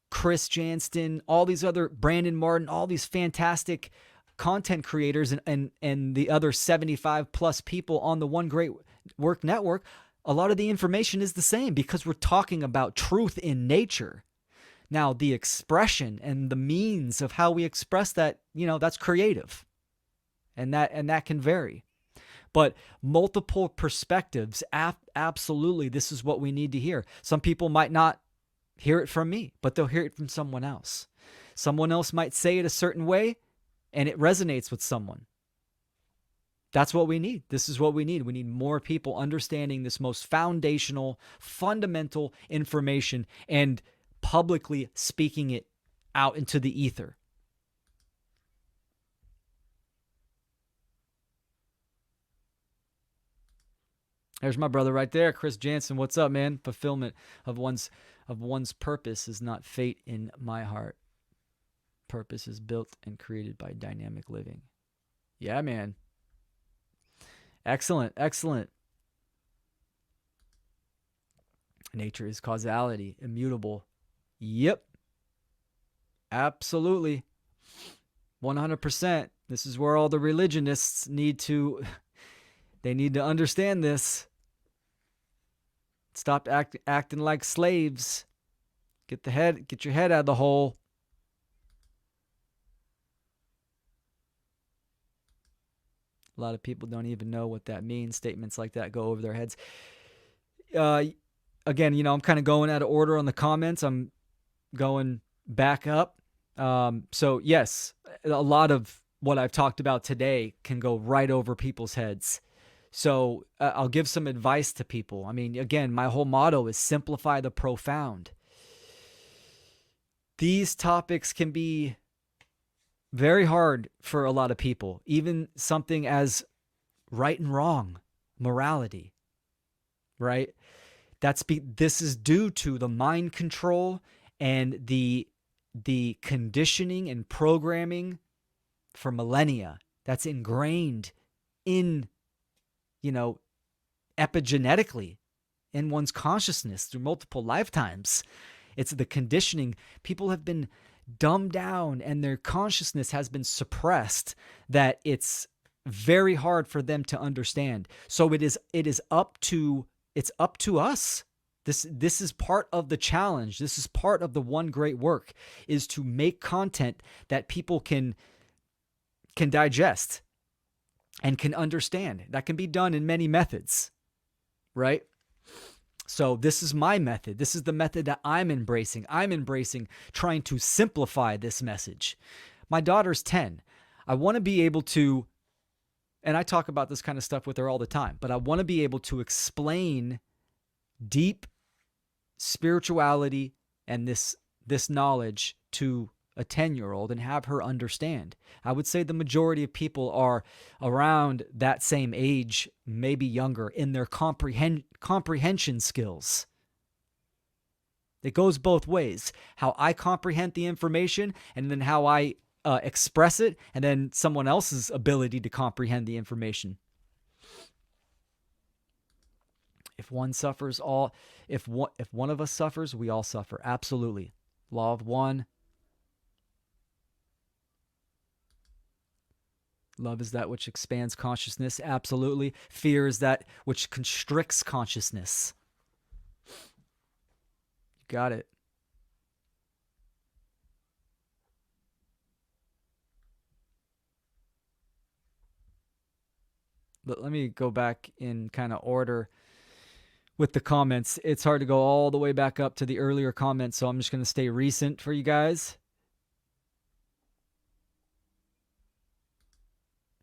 Chris Janston, all these other, Brandon Martin, all these fantastic content creators and the other 75 plus people on the One Great Work Network, a lot of the information is the same because we're talking about truth in nature. Now, the expression and the means of how we express that, that's creative. And that can vary. But multiple perspectives, absolutely, this is what we need to hear. Some people might not hear it from me, but they'll hear it from someone else. Someone else might say it a certain way, and it resonates with someone. That's what we need. This is what we need. We need more people understanding this most foundational, fundamental information and publicly speaking it out into the ether. There's my brother right there, Chris Jansen. What's up, man? Fulfillment of one's purpose is not fate in my heart. Purpose is built and created by dynamic living. Yeah, man. Excellent. Nature is causality, immutable. Yep. Absolutely. 100%. This is where all the religionists need to understand this. Stop acting like slaves. Get your head out of the hole. A lot of people don't even know what that means. Statements like that go over their heads. Again, I'm kind of going out of order on the comments. I'm going back up. So yes, a lot of what I've talked about today can go right over people's heads. So I'll give some advice to people. I mean, again, my whole motto is simplify the profound. These topics can be very hard for a lot of people, even something as right and wrong, morality, right? This is due to the mind control and the conditioning and programming for millennia that's ingrained in epigenetically in one's consciousness through multiple lifetimes. It's the conditioning. People have been dumbed down and their consciousness has been suppressed that it's very hard for them to understand. So it's up to us. This is part of the challenge. This is part of the one great work, is to make content that people can digest and can understand. That can be done in many methods, right? So this is my method. This is the method that I'm embracing. I'm embracing trying to simplify this message. My daughter's 10. I want to be able to, and I talk about this kind of stuff with her all the time, but I want to be able to explain deep spirituality and this knowledge to a 10-year-old and have her understand. I would say the majority of people are around that same age, maybe younger, in their comprehension skills. It goes both ways. How I comprehend the information and then how I express it, and then someone else's ability to comprehend the information. If one suffers, if one of us suffers, we all suffer. Absolutely. Law of one. Love is that which expands consciousness. Absolutely. Fear is that which constricts consciousness. You got it. But let me go back in kind of order with the comments. It's hard to go all the way back up to the earlier comments, so I'm just going to stay recent for you guys.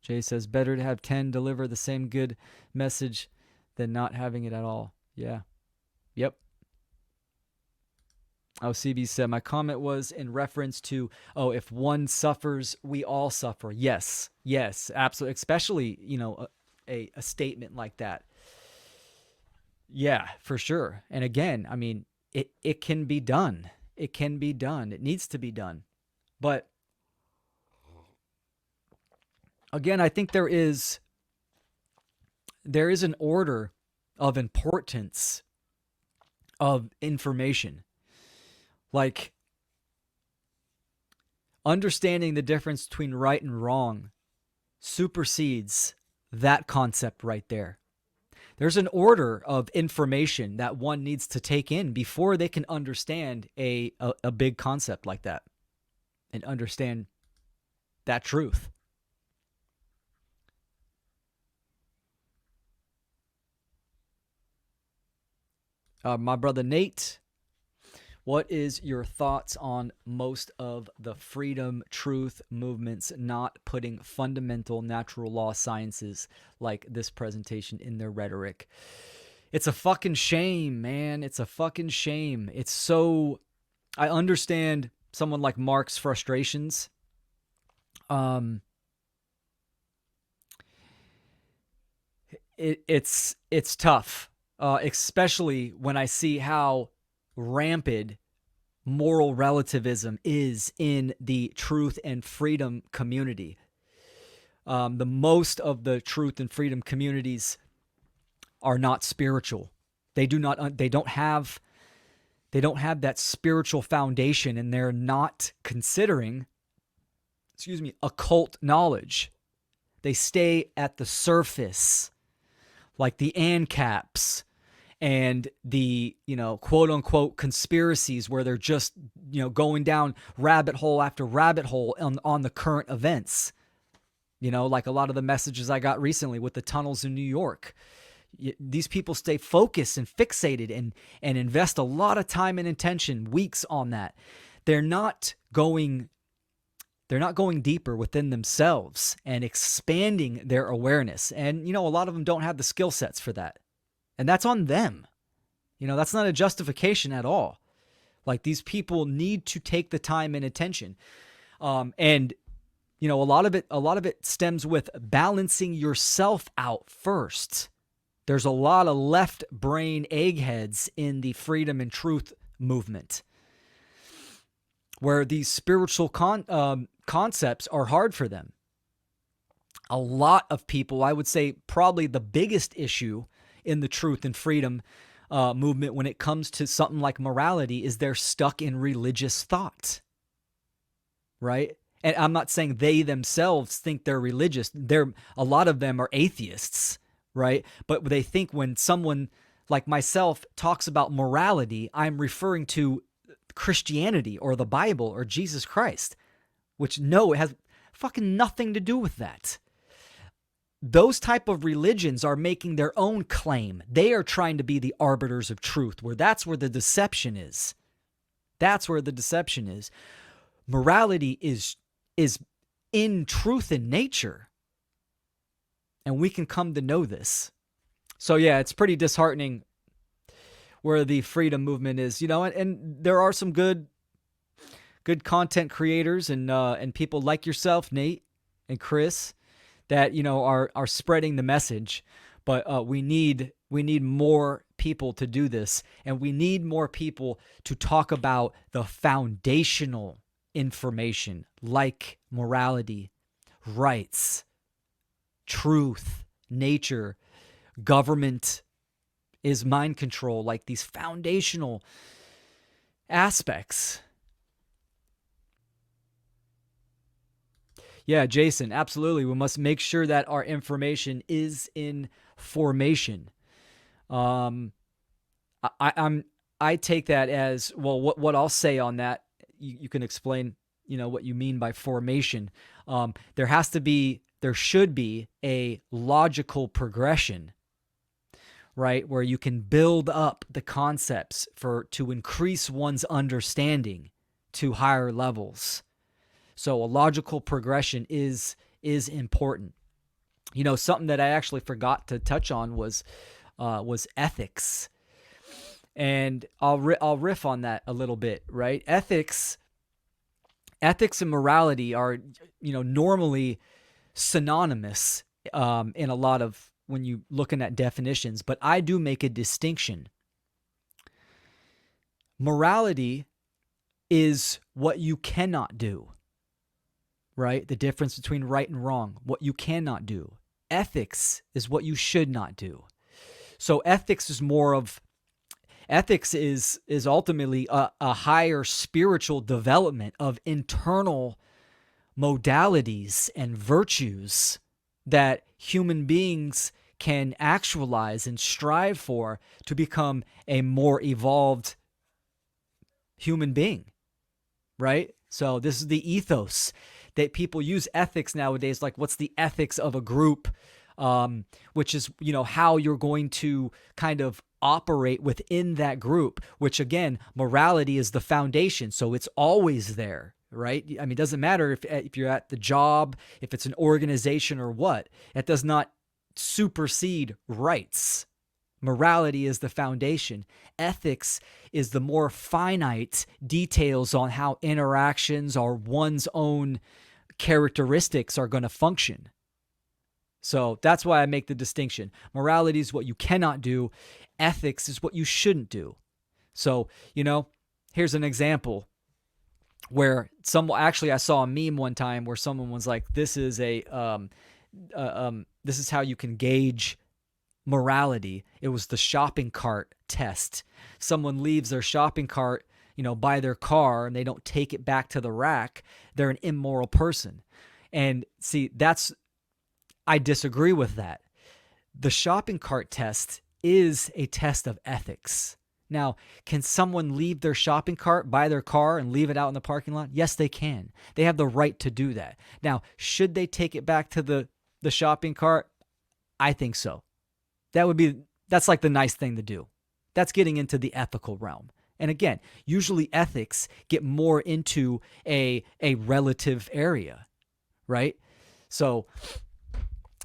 Jay says, better to have 10 deliver the same good message than not having it at all. Yeah. Yep. Oh, CB said, my comment was in reference to, if one suffers, we all suffer. Yes, absolutely. Especially, a statement like that. Yeah, for sure. And again, I mean, it can be done. It can be done. It needs to be done. But again, I think there is an order of importance of information. Like understanding the difference between right and wrong supersedes that concept right there. There's an order of information that one needs to take in before they can understand a big concept like that and understand that truth. My brother Nate, what is your thoughts on most of the freedom truth movements not putting fundamental natural law sciences like this presentation in their rhetoric? It's a fucking shame, man. It's a fucking shame. It's so... I understand someone like Mark's frustrations. It's tough. Especially when I see how rampant moral relativism is in the truth and freedom community. The most of the truth and freedom communities are not spiritual. They don't have that spiritual foundation, and they're not considering, occult knowledge. They stay at the surface, like the ANCAPs and the, quote unquote conspiracies where they're just, going down rabbit hole after rabbit hole on the current events. Like a lot of the messages I got recently with the tunnels in New York. These people stay focused and fixated and invest a lot of time and attention, weeks on that. They're not going deeper within themselves and expanding their awareness. And, a lot of them don't have the skill sets for that. And that's on them. That's not a justification at all. Like, these people need to take the time and attention. And a lot of it stems with balancing yourself out first. There's a lot of left brain eggheads in the freedom and truth movement, where these spiritual concepts are hard for them. A lot of people, I would say probably the biggest issue in the truth and freedom movement when it comes to something like morality, is they're stuck in religious thought. right? And I'm not saying they themselves think they're religious. A lot of them are atheists, right? But they think when someone like myself talks about morality, I'm referring to Christianity or the Bible or Jesus Christ, which no, it has fucking nothing to do with that. Those type of religions are making their own claim. They are trying to be the arbiters of truth, that's where the deception is. That's where the deception is. Morality is in truth in nature. And we can come to know this. So yeah, it's pretty disheartening where the freedom movement is, and there are some good content creators and people like yourself, Nate and Chris, that are spreading the message. But we need more people to do this, and we need more people to talk about the foundational information like morality, rights, truth, nature, government is mind control, like these foundational aspects. Yeah, Jason, absolutely. We must make sure that our information is in formation. I take that as, well, what I'll say on that, you can explain, what you mean by formation. There should be a logical progression, right? Where you can build up the concepts to increase one's understanding to higher levels. So a logical progression is important. Something that I actually forgot to touch on was ethics, and I'll riff on that a little bit, right? Ethics and morality are normally synonymous in a lot of when you looking at definitions, but I do make a distinction. Morality is what you cannot do. Right? The difference between right and wrong, what you cannot do. Ethics is what you should not do. So ethics is ultimately a higher spiritual development of internal modalities and virtues that human beings can actualize and strive for to become a more evolved human being, right? So this is the ethos that people use. Ethics nowadays, like what's the ethics of a group, which is, how you're going to kind of operate within that group, which again, morality is the foundation. So it's always there, right? I mean, it doesn't matter if you're at the job, if it's an organization or what, it does not supersede rights. Morality is the foundation. Ethics is the more finite details on how interactions or one's own characteristics are going to function. So that's why I make the distinction. Morality is what you cannot do. Ethics is what you shouldn't do. So, here's an example where I saw a meme one time where someone was like, this is this is how you can gauge morality. It was the shopping cart test. Someone leaves their shopping cart, by their car, and they don't take it back to the rack. They're an immoral person. And see, I disagree with that. The shopping cart test is a test of ethics. Now, can someone leave their shopping cart by their car and leave it out in the parking lot? Yes, they can. They have the right to do that. Now, should they take it back to the shopping cart? I think so. That's like the nice thing to do. That's getting into the ethical realm. And again, usually ethics get more into a relative area, right? So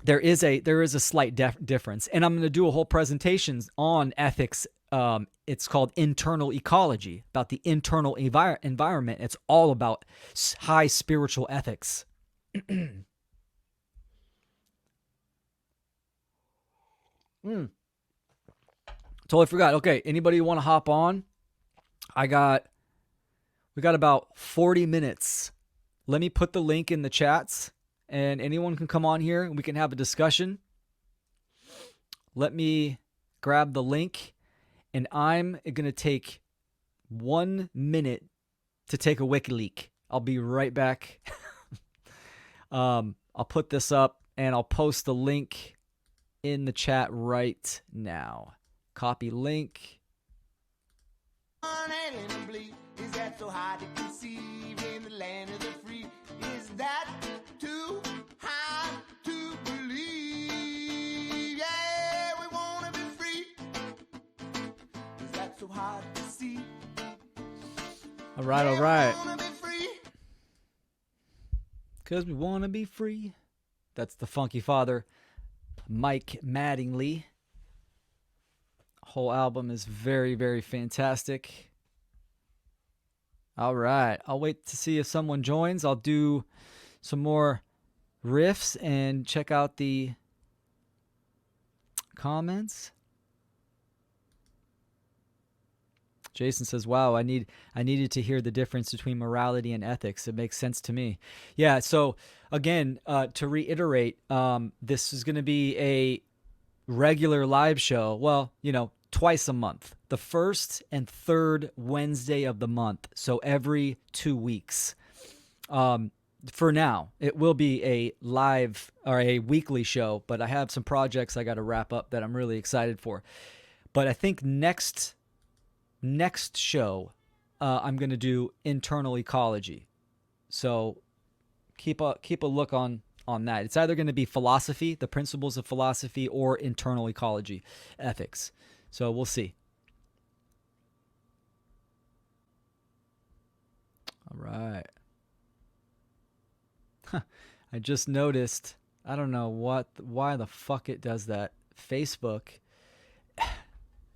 there is a slight difference. And I'm going to do a whole presentation on ethics. It's called internal ecology, about the internal environment. It's all about high spiritual ethics. Totally forgot. Okay, anybody want to hop on? We got about 40 minutes. Let me put the link in the chats, and anyone can come on here and we can have a discussion. Let me grab the link, and I'm going to take 1 minute to take a wiki leak. I'll be right back. I'll put this up and I'll post the link in the chat right now. Copy link. Is that so hard to conceive in the land of the free? Is that too hard to believe? Yeah, we want to be free. Is that so hard to see? All right, all right. Because we want to be free. That's the Funky Father, Mike Mattingly. Whole album is very, very fantastic. All right. I'll wait to see if someone joins. I'll do some more riffs and check out the comments. Jason says, wow, I needed to hear the difference between morality and ethics. It makes sense to me. Yeah, so again, to reiterate, this is going to be a regular live show. Well, twice a month, the first and third Wednesday of the month. So every 2 weeks. For now, it will be a live or a weekly show, but I have some projects I got to wrap up that I'm really excited for. But I think next show, I'm going to do internal ecology. So keep a look on that. It's either going to be philosophy, the principles of philosophy, or internal ecology, ethics. So we'll see. All right. I just noticed, I don't know why the fuck it does that. Facebook,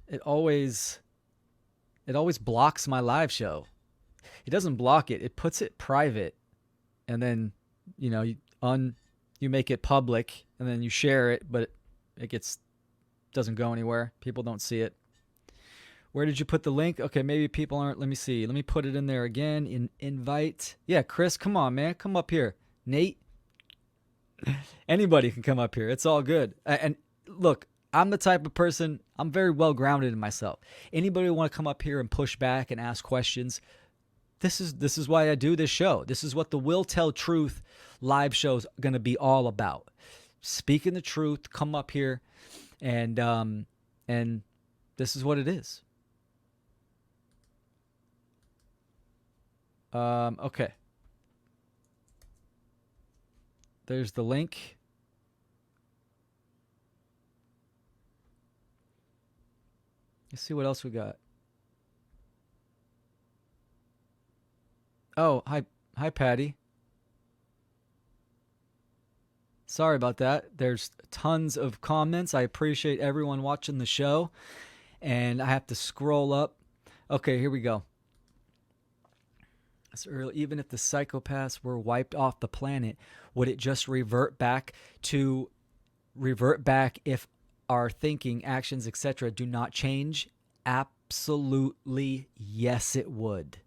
it always blocks my live show. It doesn't block it. It puts it private. And then, you make it public and then you share it, but it doesn't go anywhere. People don't see it. Where did you put the link? Okay, maybe people aren't. Let me see. Let me put it in there again. Invite. Yeah, Chris, come on, man. Come up here. Nate. Anybody can come up here. It's all good. And look, I'm the type of person, I'm very well grounded in myself. Anybody want to come up here and push back and ask questions, this is why I do this show. This is what the Will Tell Truth live show is going to be all about. Speaking the truth, come up here, and this is what it is. Okay. There's the link. Let's see what else we got. Oh, hi, Patty. Sorry about that. There's tons of comments. I appreciate everyone watching the show. And I have to scroll up. Okay, here we go. It's early. Even if the psychopaths were wiped off the planet, would it just revert back if our thinking, actions, etc. do not change? Absolutely, yes, it would.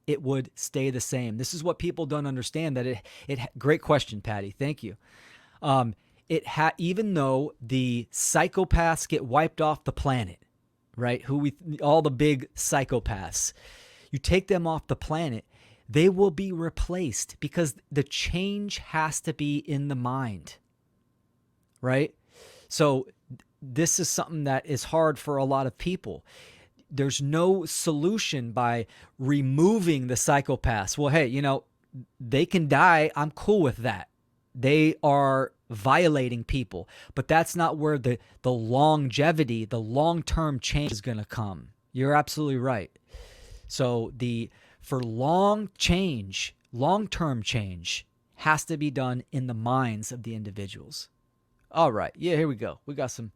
It would stay the same. This is what people don't understand. Great question, Patty. Thank you. Even though the psychopaths get wiped off the planet, right? All the big psychopaths, you take them off the planet, they will be replaced because the change has to be in the mind, right? So this is something that is hard for a lot of people. There's no solution by removing the psychopaths. Well, hey, they can die. I'm cool with that. They are violating people. But that's not where the longevity, the long-term change is going to come. You're absolutely right. So for long-term change has to be done in the minds of the individuals. All right. Yeah, here we go. We got some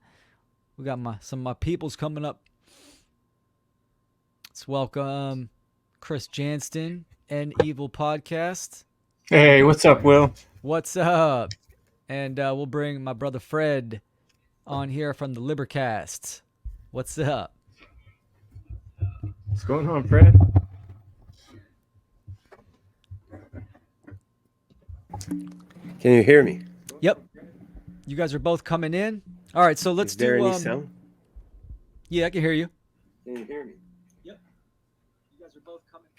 of my peoples coming up. Let's welcome Chris Janston and Evil Podcast. Hey, what's up, Will? What's up? And we'll bring my brother Fred on here from the Libercast. What's up? What's going on, Fred? Can you hear me? Yep. You guys are both coming in. All right, so let's do. Is there any sound? Yeah, I can hear you. Can you hear me? Yep. You guys are both coming.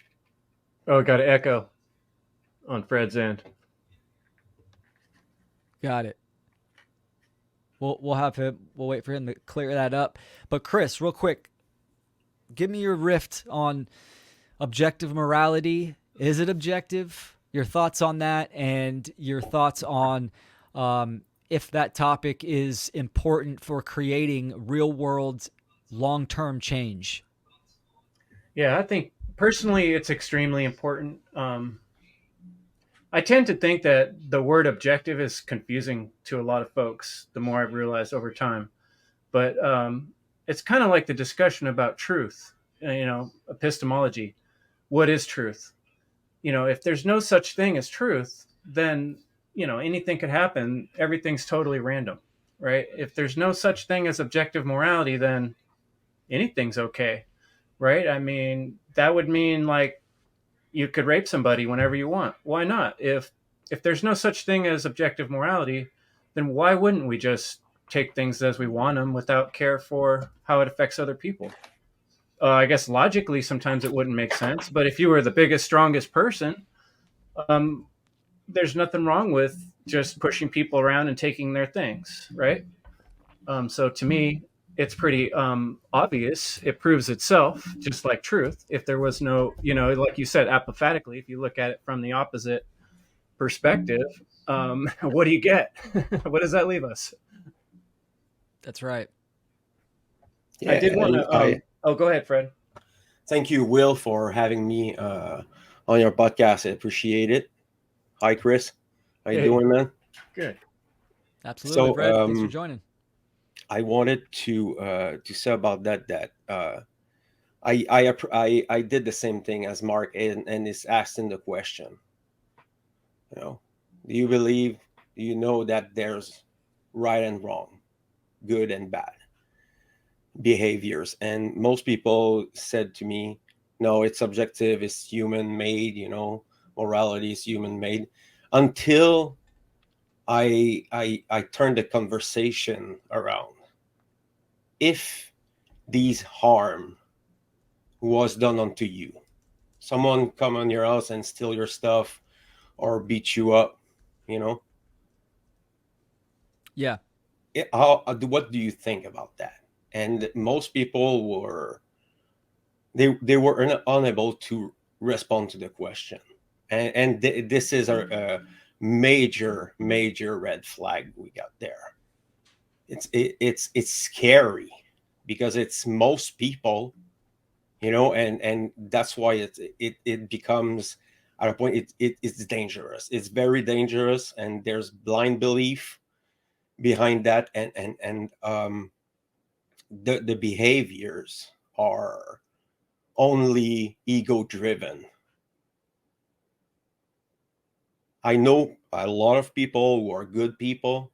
Oh, got an echo on Fred's end. Got it. We'll have him. We'll wait for him to clear that up. But Chris, real quick, give me your rift on objective morality. Is it objective? Your thoughts on that, and your thoughts on if that topic is important for creating real world long term change. Yeah, I think personally it's extremely important. I tend to think that the word objective is confusing to a lot of folks, the more I've realized over time. But it's kind of like the discussion about truth, epistemology. What is truth? If there's no such thing as truth, then, anything could happen. Everything's totally random, right? If there's no such thing as objective morality, then anything's okay, right? I mean, that would mean like you could rape somebody whenever you want. Why not? If there's no such thing as objective morality, then why wouldn't we just take things as we want them without care for how it affects other people? I guess logically, sometimes it wouldn't make sense. But if you were the biggest, strongest person, um, there's nothing wrong with just pushing people around and taking their things, right? So to me, it's pretty obvious. It proves itself, just like truth. If there was no, like you said, apophatically, if you look at it from the opposite perspective, what do you get? What does that leave us? That's right. I Yeah, did want and to. I Oh, go ahead, Fred. thank you, Will, for having me on your podcast. I appreciate it. Hi, Chris. How you Hey, doing, man? good. Absolutely, So, Fred. Thanks for joining. I wanted to say about that I did the same thing as Mark, and is asking the question. You know, do you believe? Do you know that there's right and wrong, good and bad behaviors? And most people said to me, no, it's subjective, it's human made, morality is human made. Until I turned the conversation around. If these harm was done unto you, someone come on your house and steal your stuff or beat you up, you know, Yeah. what do you think about that? And most people were unable to respond to the question, and this is a major red flag we got there. It's scary because it's most people, and that's why it becomes at a point it's dangerous. It's very dangerous, and there's blind belief behind that, and the behaviors are only ego driven. I know a lot of people who are good people,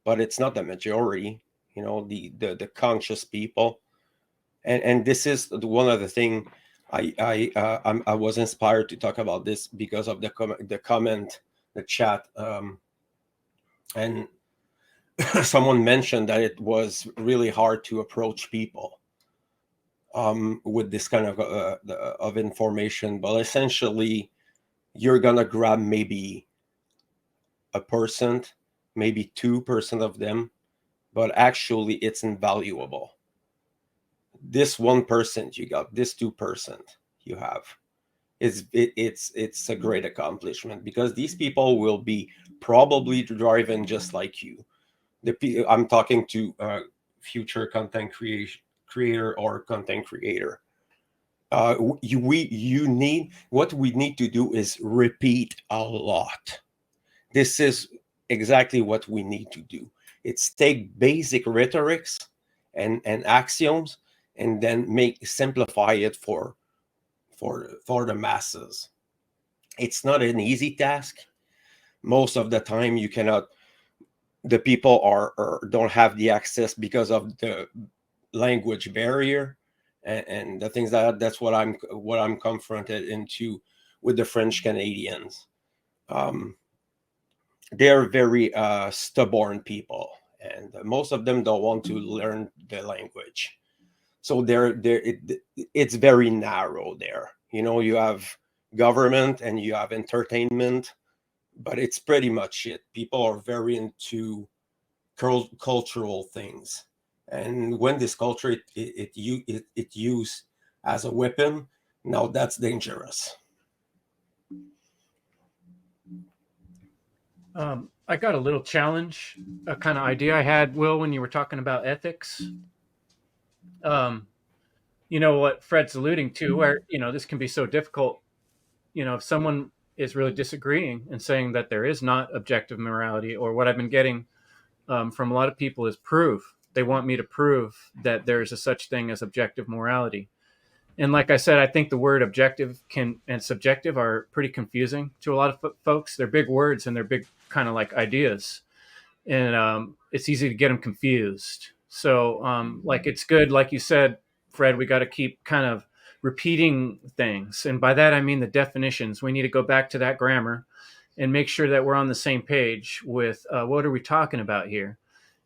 but it's not the majority, the conscious people. And this is one of the thing I was inspired to talk about this because of the comment, the chat, and someone mentioned that it was really hard to approach people with this kind of information. But essentially, you're gonna grab maybe a percent, maybe 2% of them, but actually it's invaluable. This 1% you got, this 2% you have, it's a great accomplishment, because these people will be probably driving just like you. I'm talking to future content creator or content creator. You need, what we need to do is repeat a lot. This is exactly what we need to do. It's take basic rhetorics and axioms, and then simplify it for the masses. It's not an easy task. Most of the time you cannot, the people don't have the access because of the language barrier, and the things that's what I'm confronted into with the French Canadians. They're very stubborn people, and most of them don't want to learn the language. So it's very narrow there. You have government and you have entertainment, but it's pretty much it. People are very into cultural things, and when this culture it used as a weapon, now that's dangerous. I got a little challenge, a kind of idea I had, Will, when you were talking about ethics. Um, you know what Fred's alluding to, where this can be so difficult. If someone is really disagreeing and saying that there is not objective morality, or what I've been getting from a lot of people is proof. They want me to prove that there's a such thing as objective morality. And like I said, I think the word objective and subjective are pretty confusing to a lot of folks. They're big words and they're big kind of like ideas, and it's easy to get them confused. So, like, it's good, like you said, Fred, we got to keep kind of repeating things, and by that I mean the definitions. We need to go back to that grammar and make sure that we're on the same page with what are we talking about here.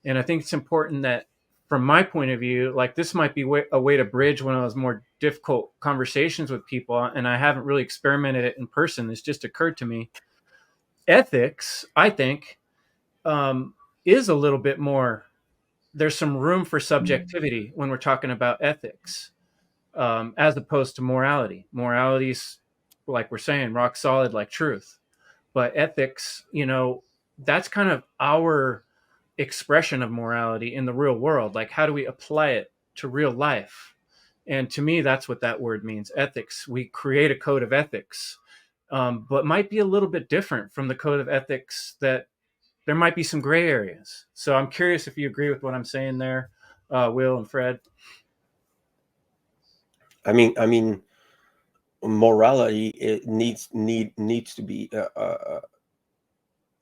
And I think it's important that, from my point of view, like, this might be a way to bridge one of those more difficult conversations with people, and I haven't really experimented it in person. It's just occurred to me. Ethics, I think, is a little bit more. There's some room for subjectivity when we're talking about ethics, as opposed to morality. Morality's, like we're saying, rock solid like truth. But ethics, that's kind of our expression of morality in the real world. Like, how do we apply it to real life? And to me, that's what that word means, ethics. We create a code of ethics, but might be a little bit different from the code of ethics that there might be some gray areas. So I'm curious if you agree with what I'm saying there, Will and Fred. I mean, morality, it needs to be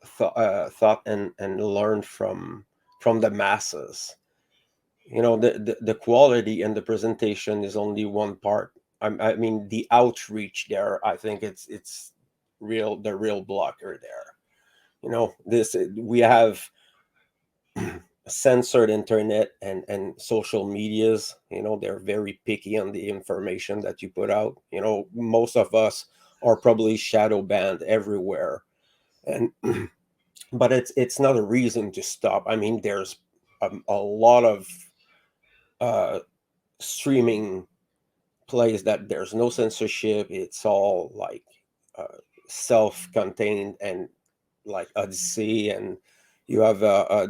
thought and learned from the masses. The quality and the presentation is only one part. I mean, the outreach there, I think it's the real blocker there. This we have censored internet and social medias. They're very picky on the information that you put out. Most of us are probably shadow banned everywhere, and but it's not a reason to stop. I mean, there's a lot of streaming plays that there's no censorship. It's all like self-contained and like Odyssey, and you have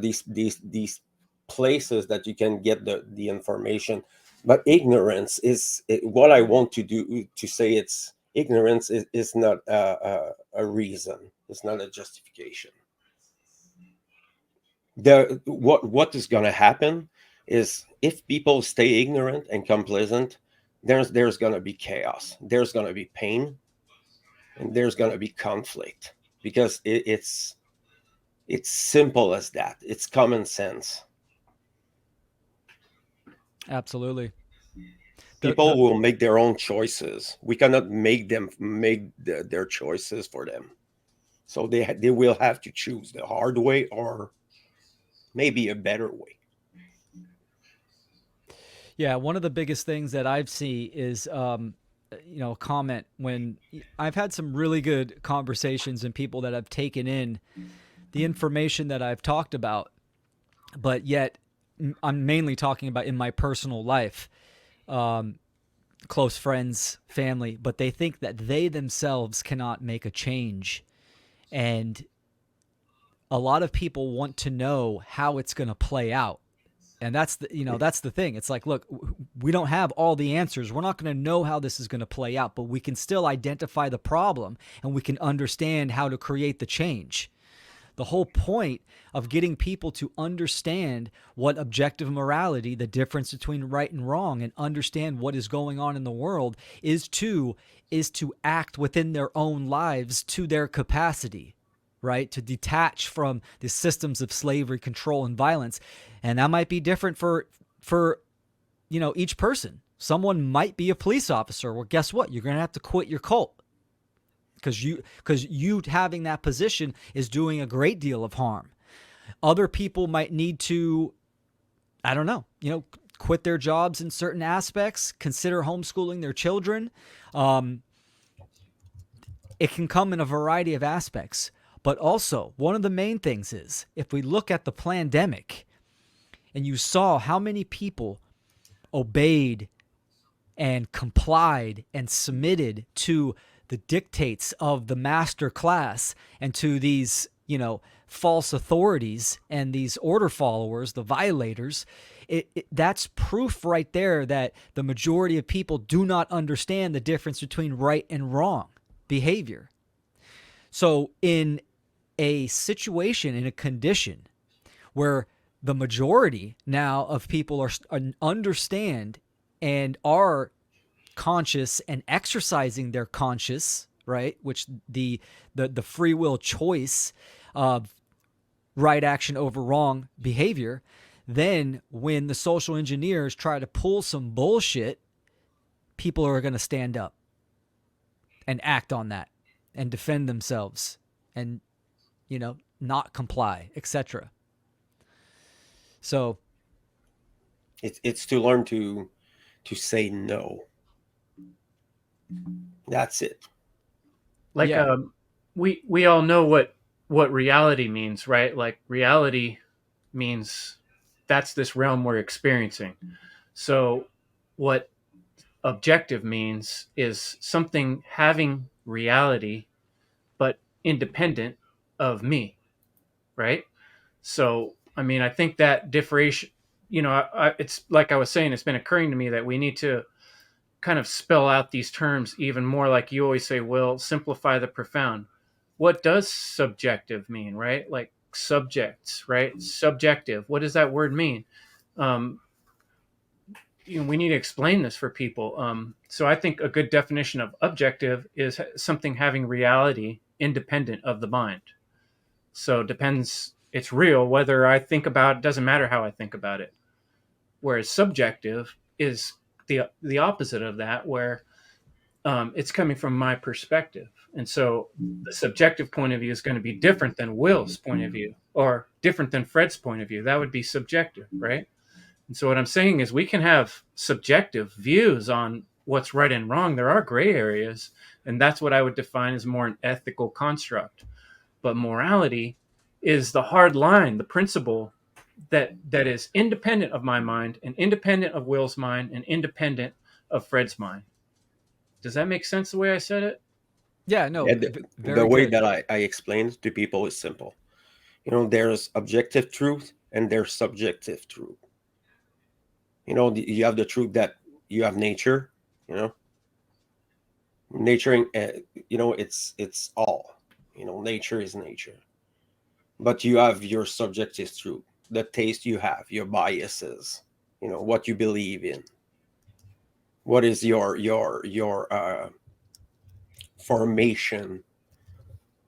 these places that you can get the information. But ignorance is what I want to say. It's ignorance is not a reason. It's not a justification. What is going to happen is, if people stay ignorant and complacent, there's going to be chaos, there's going to be pain, and there's going to be conflict, because it's simple as that. It's common sense. Absolutely. People will make their own choices. We cannot make them make their choices for them. So they will have to choose the hard way, or maybe a better way. Yeah, one of the biggest things that I've seen is, comment when I've had some really good conversations and people that have taken in the information that I've talked about, but yet I'm mainly talking about in my personal life, close friends, family, but they think that they themselves cannot make a change. And a lot of people want to know how it's going to play out. And that's the thing. It's like, look, we don't have all the answers. We're not going to know how this is going to play out, but we can still identify the problem and we can understand how to create the change. The whole point of getting people to understand what objective morality, the difference between right and wrong, and understand what is going on in the world is to act within their own lives to their capacity. Right? To detach from the systems of slavery, control, and violence. And that might be different for each person. Someone might be a police officer. Well, guess what? You're going to have to quit your cult, because you having that position is doing a great deal of harm. Other people might need to, I don't know, quit their jobs in certain aspects, consider homeschooling their children. it can come in a variety of aspects. But also, one of the main things is, if we look at the pandemic and you saw how many people obeyed and complied and submitted to the dictates of the master class and to these, false authorities and these order followers, the violators, that's proof right there that the majority of people do not understand the difference between right and wrong behavior. So in a situation, in a condition where the majority now of people are understand and are conscious and exercising their conscious, right, which the free will choice of right action over wrong behavior, then when the social engineers try to pull some bullshit, people are going to stand up and act on that and defend themselves and not comply, etc. So It's to learn to say no. That's it. Like yeah, we all know what reality means, right? Like reality means that's this realm we're experiencing. So what objective means is something having reality but independent of me, right? So I mean, I think that differentiation, it's like I was saying, it's been occurring to me that we need to kind of spell out these terms even more. Like you always say, Will, simplify the profound. What does subjective mean, right? Like subjects, right? Subjective. What does that word mean? Um, we need to explain this for people. So I think a good definition of objective is something having reality independent of the mind. So it depends. It's real whether I think about it. Doesn't matter how I think about it. Whereas subjective is the opposite of that, where it's coming from my perspective. And so the subjective point of view is going to be different than Will's point of view or different than Fred's point of view. That would be subjective, right? And so what I'm saying is we can have subjective views on what's right and wrong. There are gray areas, and that's what I would define as more an ethical construct. But morality is the hard line, the principle that is independent of my mind and independent of Will's mind and independent of Fred's mind. Does that make sense the way I said it? yeah, no, Yeah, the very way good. that I explained to people is simple. There's objective truth and there's subjective truth. You have the truth that you have nature. Nature, it's all. Nature is nature. But you have your subjective truth, the taste you have, your biases, what you believe in. What is your formation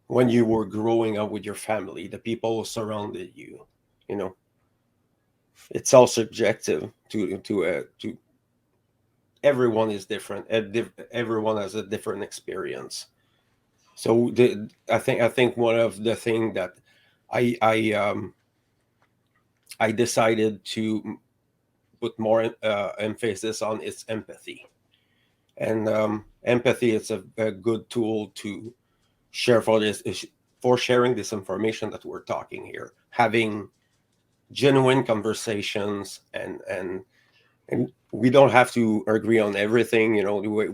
when you were growing up with your family, the people who surrounded you. You know, it's all subjective to everyone is different. Everyone has a different experience. So I think one of the thing that I decided to put more emphasis on is empathy. And empathy is a good tool to share for sharing this information that we're talking here, having genuine conversations, and we don't have to agree on everything.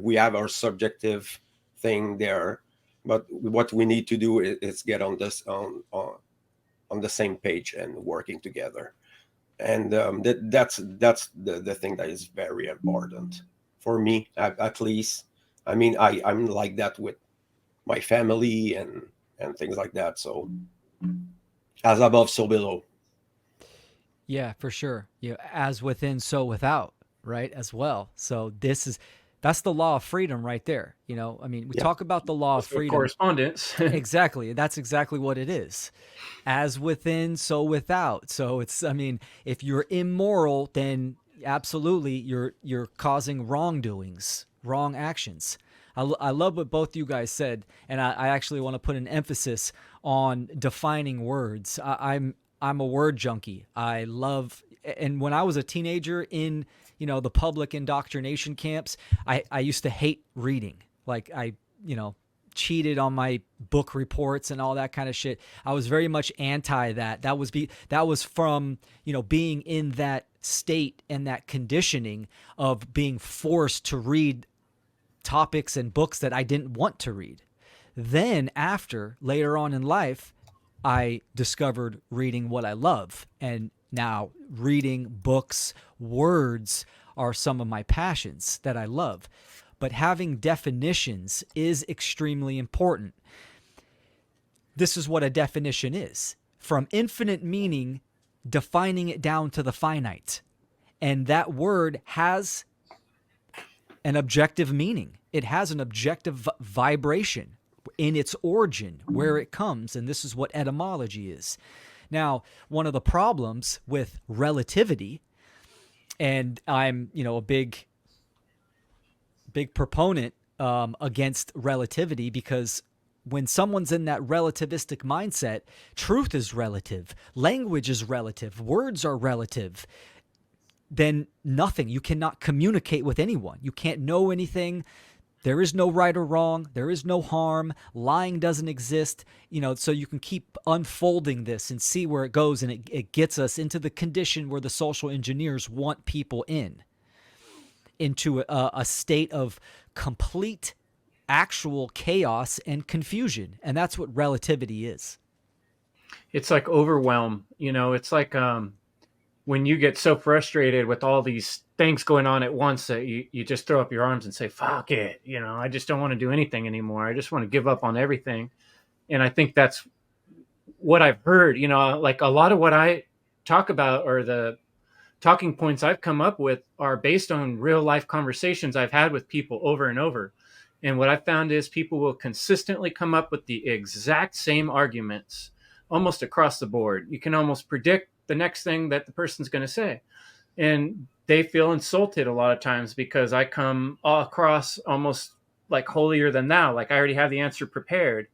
We have our subjective thing there, but what we need to do is get on the same page and working together. And that's the thing that is very important for me, at least. I mean, I'm like that with my family and things like that. So as above, so below. Yeah, for sure. As within, so without, right? As well. So that's the law of freedom right there. I mean, we Yeah. talk about the law of Also freedom. correspondence. Exactly. That's exactly what it is. As within, so without. So I mean, if you're immoral, then absolutely you're causing wrongdoings, wrong actions. I love what both you guys said, and I actually want to put an emphasis on defining words. I'm a word junkie. I love, and when I was a teenager in the public indoctrination camps, I used to hate reading. Like I cheated on my book reports and all that kind of shit. I was very much anti that. That was from, being in that state and that conditioning of being forced to read topics and books that I didn't want to read. Then later on in life, I discovered reading what I love. And now reading books, words are some of my passions that I love. But having definitions is extremely important. This is what a definition is. From infinite meaning, defining it down to the finite. And that word has an objective meaning. It has an objective vibration in its origin, where it comes. And this is what etymology is. Now, one of the problems with relativity, and I'm, a big proponent against relativity, because when someone's in that relativistic mindset, truth is relative, language is relative, words are relative, then nothing. You cannot communicate with anyone. You can't know anything. There is no right or wrong. There is no harm. Lying doesn't exist. So you can keep unfolding this and see where it goes, and it gets us into the condition where the social engineers want people into a state of complete actual chaos and confusion. And that's what relativity is. It's like overwhelm. It's like when you get so frustrated with all these things going on at once that you just throw up your arms and say, fuck it. I just don't want to do anything anymore. I just want to give up on everything. And I think that's what I've heard, like a lot of what I talk about, or the talking points I've come up with, are based on real life conversations I've had with people over and over. And what I found is people will consistently come up with the exact same arguments almost across the board. You can almost predict the next thing that the person's going to say. And they feel insulted a lot of times because I come across almost like holier than thou, like I already have the answer prepared.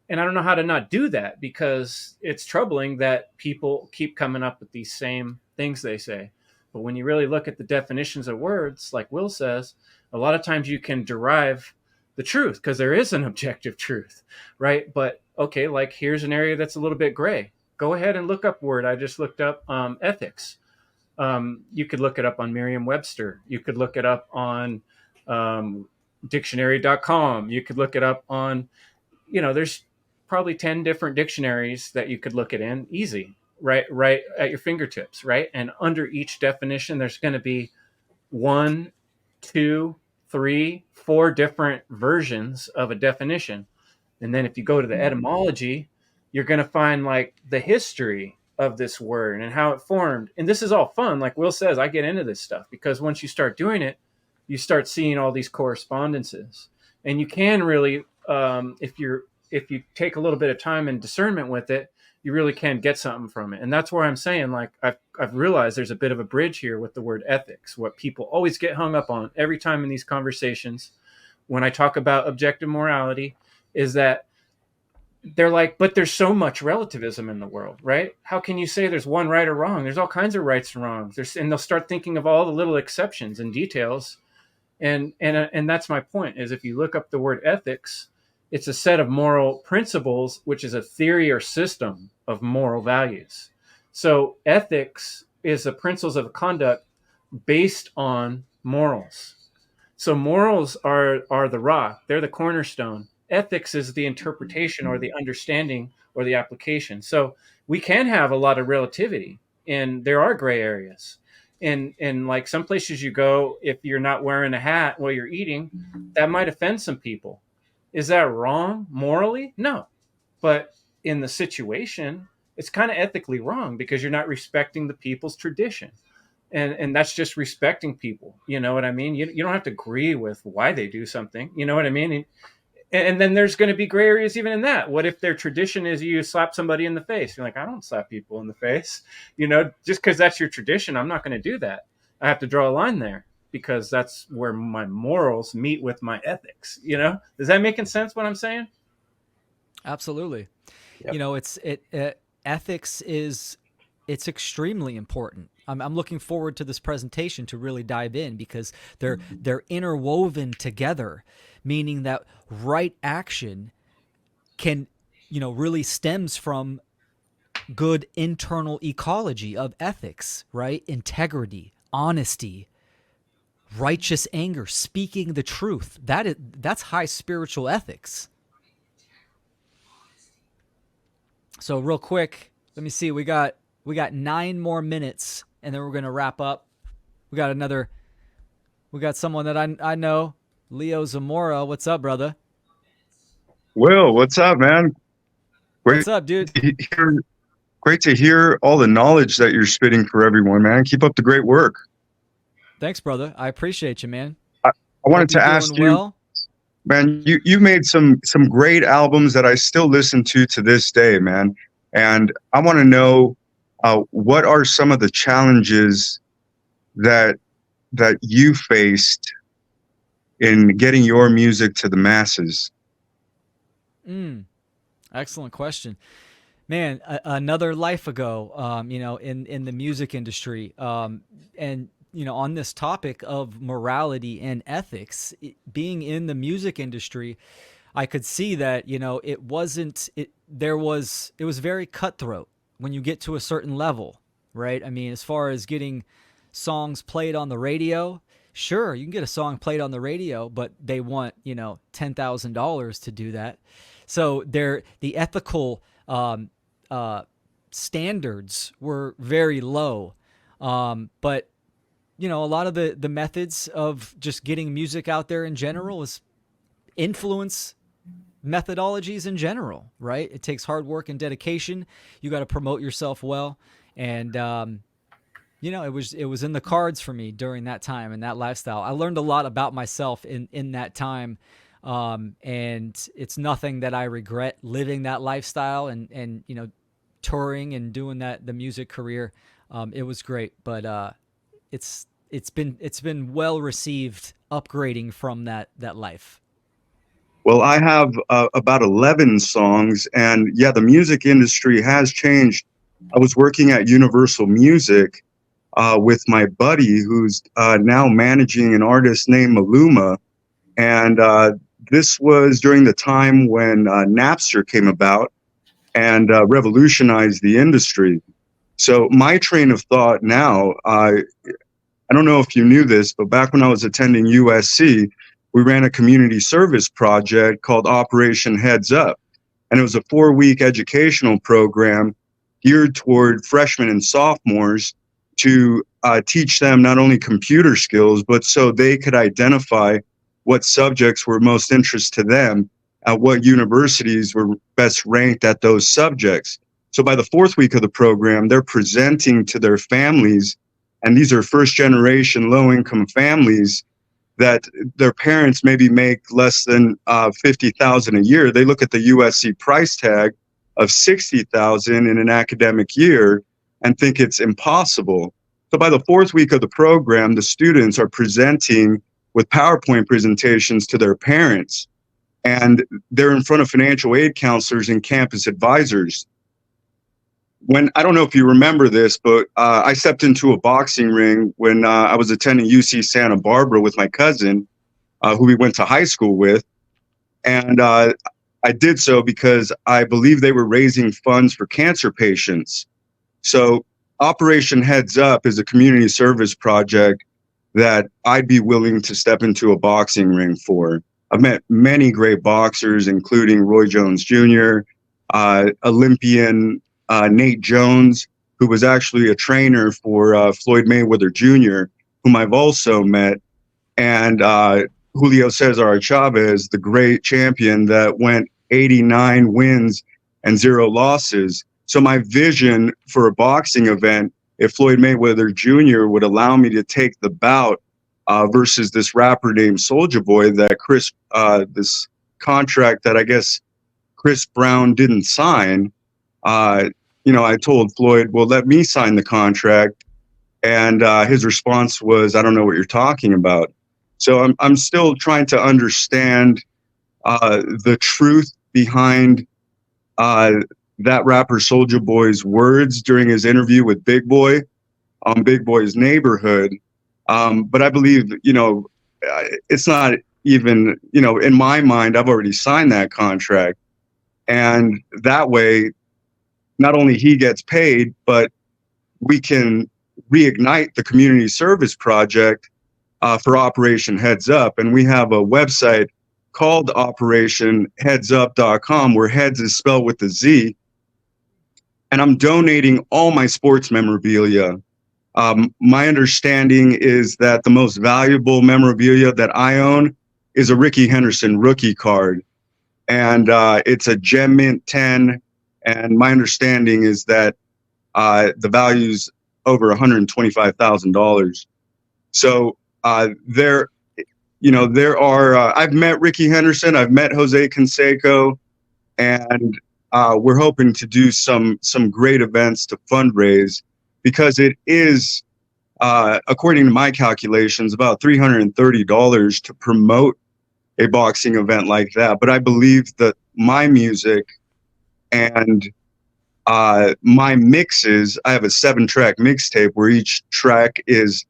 And I don't know how to not do that, because it's troubling that people keep coming up with these same things they say. But when you really look at the definitions of words, like Will says, a lot of times you can derive the truth, because there is an objective truth, right? But okay, like here's an area that's a little bit gray. Go ahead and look up word. I just looked up ethics. You could look it up on Merriam-Webster. You could look it up on dictionary.com. You could look it up on, there's probably 10 different dictionaries that you could look it in easy, right at your fingertips, right? And under each definition, there's going to be 1, 2, 3, 4 different versions of a definition. And then if you go to the etymology, you're going to find like the history of this word and how it formed. And this is all fun. Like Will says, I get into this stuff because once you start doing it, you start seeing all these correspondences. And you can really, if you take a little bit of time and discernment with it, you really can get something from it. And that's where I'm saying, like, I've realized there's a bit of a bridge here with the word ethics. What people always get hung up on every time in these conversations when I talk about objective morality is that they're like, but there's so much relativism in the world, right? How can you say there's one right or wrong? There's all kinds of rights and wrongs. And they'll start thinking of all the little exceptions and details. And that's my point, is if you look up the word ethics, it's a set of moral principles, which is a theory or system of moral values. So ethics is the principles of conduct based on morals. So morals are the rock. They're the cornerstone. Ethics is the interpretation or the understanding or the application. So we can have a lot of relativity, and there are gray areas. And like some places you go, if you're not wearing a hat while you're eating, that might offend some people. Is that wrong morally? No. But in the situation, it's kind of ethically wrong because you're not respecting the people's tradition. And that's just respecting people. You know what I mean? You don't have to agree with why they do something. You know what I mean? And then there's going to be gray areas even in that. What if their tradition is you slap somebody in the face? You're like, I don't slap people in the face. Just because that's your tradition, I'm not going to do that. I have to draw a line there because that's where my morals meet with my ethics. Is that making sense what I'm saying? Absolutely. Yep. Ethics it's extremely important. I'm looking forward to this presentation to really dive in because they're interwoven together. meaning that right action can, really stems from good internal ecology of ethics, right? Integrity, honesty, righteous anger, speaking the truth. That's high spiritual ethics. So real quick, let me see. We got 9 more minutes, and then we're gonna wrap up. We got someone that I know, Leo Zamora. What's up, brother? Will, what's up, man? What's Great up, dude? to hear, great to hear all the knowledge that you're spitting for everyone, man. Keep up the great work. Thanks, brother. I appreciate you, man. I Hope wanted you're to ask doing you, well. man, you made some great albums that I still listen to this day, man. And I want to know what are some of the challenges that you faced in getting your music to the masses? Excellent question. Man, another life ago, in the music industry, and on this topic of morality and ethics, being in the music industry, I could see that it wasn't it. It was very cutthroat when you get to a certain level, right? I mean, as far as getting songs played on the radio, sure, you can get a song played on the radio, but they want $10,000 to do that. So the ethical standards were very low. But a lot of the methods of just getting music out there in general is influence methodologies in general, right? It takes hard work and dedication. You got to promote yourself well. And, it was in the cards for me during that time and that lifestyle. I learned a lot about myself in that time. And it's nothing that I regret living that lifestyle and touring and doing the music career. It was great, but it's been well received, upgrading from that life. Well, I have about 11 songs, and yeah, the music industry has changed. I was working at Universal Music with my buddy who's now managing an artist named Maluma. And this was during the time when Napster came about and revolutionized the industry. So my train of thought now, I don't know if you knew this, but back when I was attending USC, we ran a community service project called Operation Heads Up. And it was a 4-week educational program geared toward freshmen and sophomores to teach them not only computer skills, but so they could identify what subjects were most interest to them, at what universities were best ranked at those subjects. So by the 4th week of the program, they're presenting to their families, and these are first generation low income families that their parents maybe make less than $50,000 a year. They look at the USC price tag of $60,000 in an academic year and think it's impossible. So by the 4th week of the program, the students are presenting with PowerPoint presentations to their parents, and they're in front of financial aid counselors and campus advisors. When, I don't know if you remember this, but I stepped into a boxing ring when I was attending UC Santa Barbara with my cousin, who we went to high school with. And I did so because I believe they were raising funds for cancer patients. So Operation Heads Up is a community service project that I'd be willing to step into a boxing ring for. I've met many great boxers, including Roy Jones Jr., Olympian Nate Jones, who was actually a trainer for Floyd Mayweather Jr., whom I've also met, and Julio Cesar Chavez, the great champion that went 89 wins and 0 losses. So my vision for a boxing event, if Floyd Mayweather Jr. would allow me to take the bout versus this rapper named Soulja Boy, that this contract that I guess Chris Brown didn't sign, I told Floyd, well, let me sign the contract. And his response was, I don't know what you're talking about. So I'm still trying to understand the truth behind that rapper Soulja Boy's words during his interview with Big Boy on Big Boy's Neighborhood. But I believe, it's not even, in my mind, I've already signed that contract. And that way, not only he gets paid, but we can reignite the community service project for Operation Heads Up. And we have a website called operationheadsup.com, where heads is spelled with a Z. And I'm donating all my sports memorabilia. My understanding is that the most valuable memorabilia that I own is a Ricky Henderson rookie card. And it's a Gem Mint 10. And my understanding is that the value's over $125,000. So there are, I've met Ricky Henderson, I've met Jose Canseco, and we're hoping to do some great events to fundraise, because it is, according to my calculations, about $330 to promote a boxing event like that. But I believe that my music and my mixes, I have a 7-track mixtape where each track is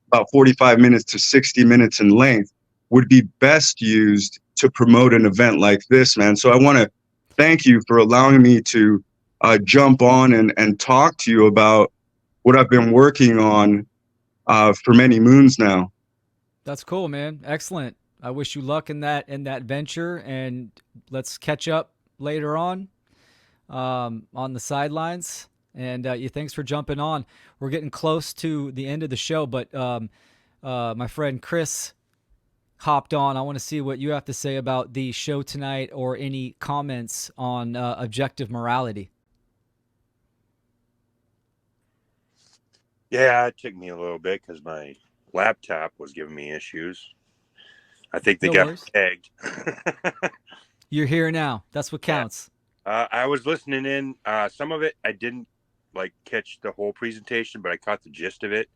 about 45 minutes to 60 minutes in length, would be best used to promote an event like this, man. So I want to thank you for allowing me to jump on and talk to you about what I've been working on for many moons now. That's cool, man. Excellent. I wish you luck in that venture, and let's catch up later on the sidelines. And thanks for jumping on. We're getting close to the end of the show, but my friend Chris hopped on. I want to see what you have to say about the show tonight, or any comments on objective morality. Yeah, it took me a little bit because my laptop was giving me issues. I think they got tagged. You're here now. That's what counts. I was listening in. Some of it I didn't catch the whole presentation, but I caught the gist of it.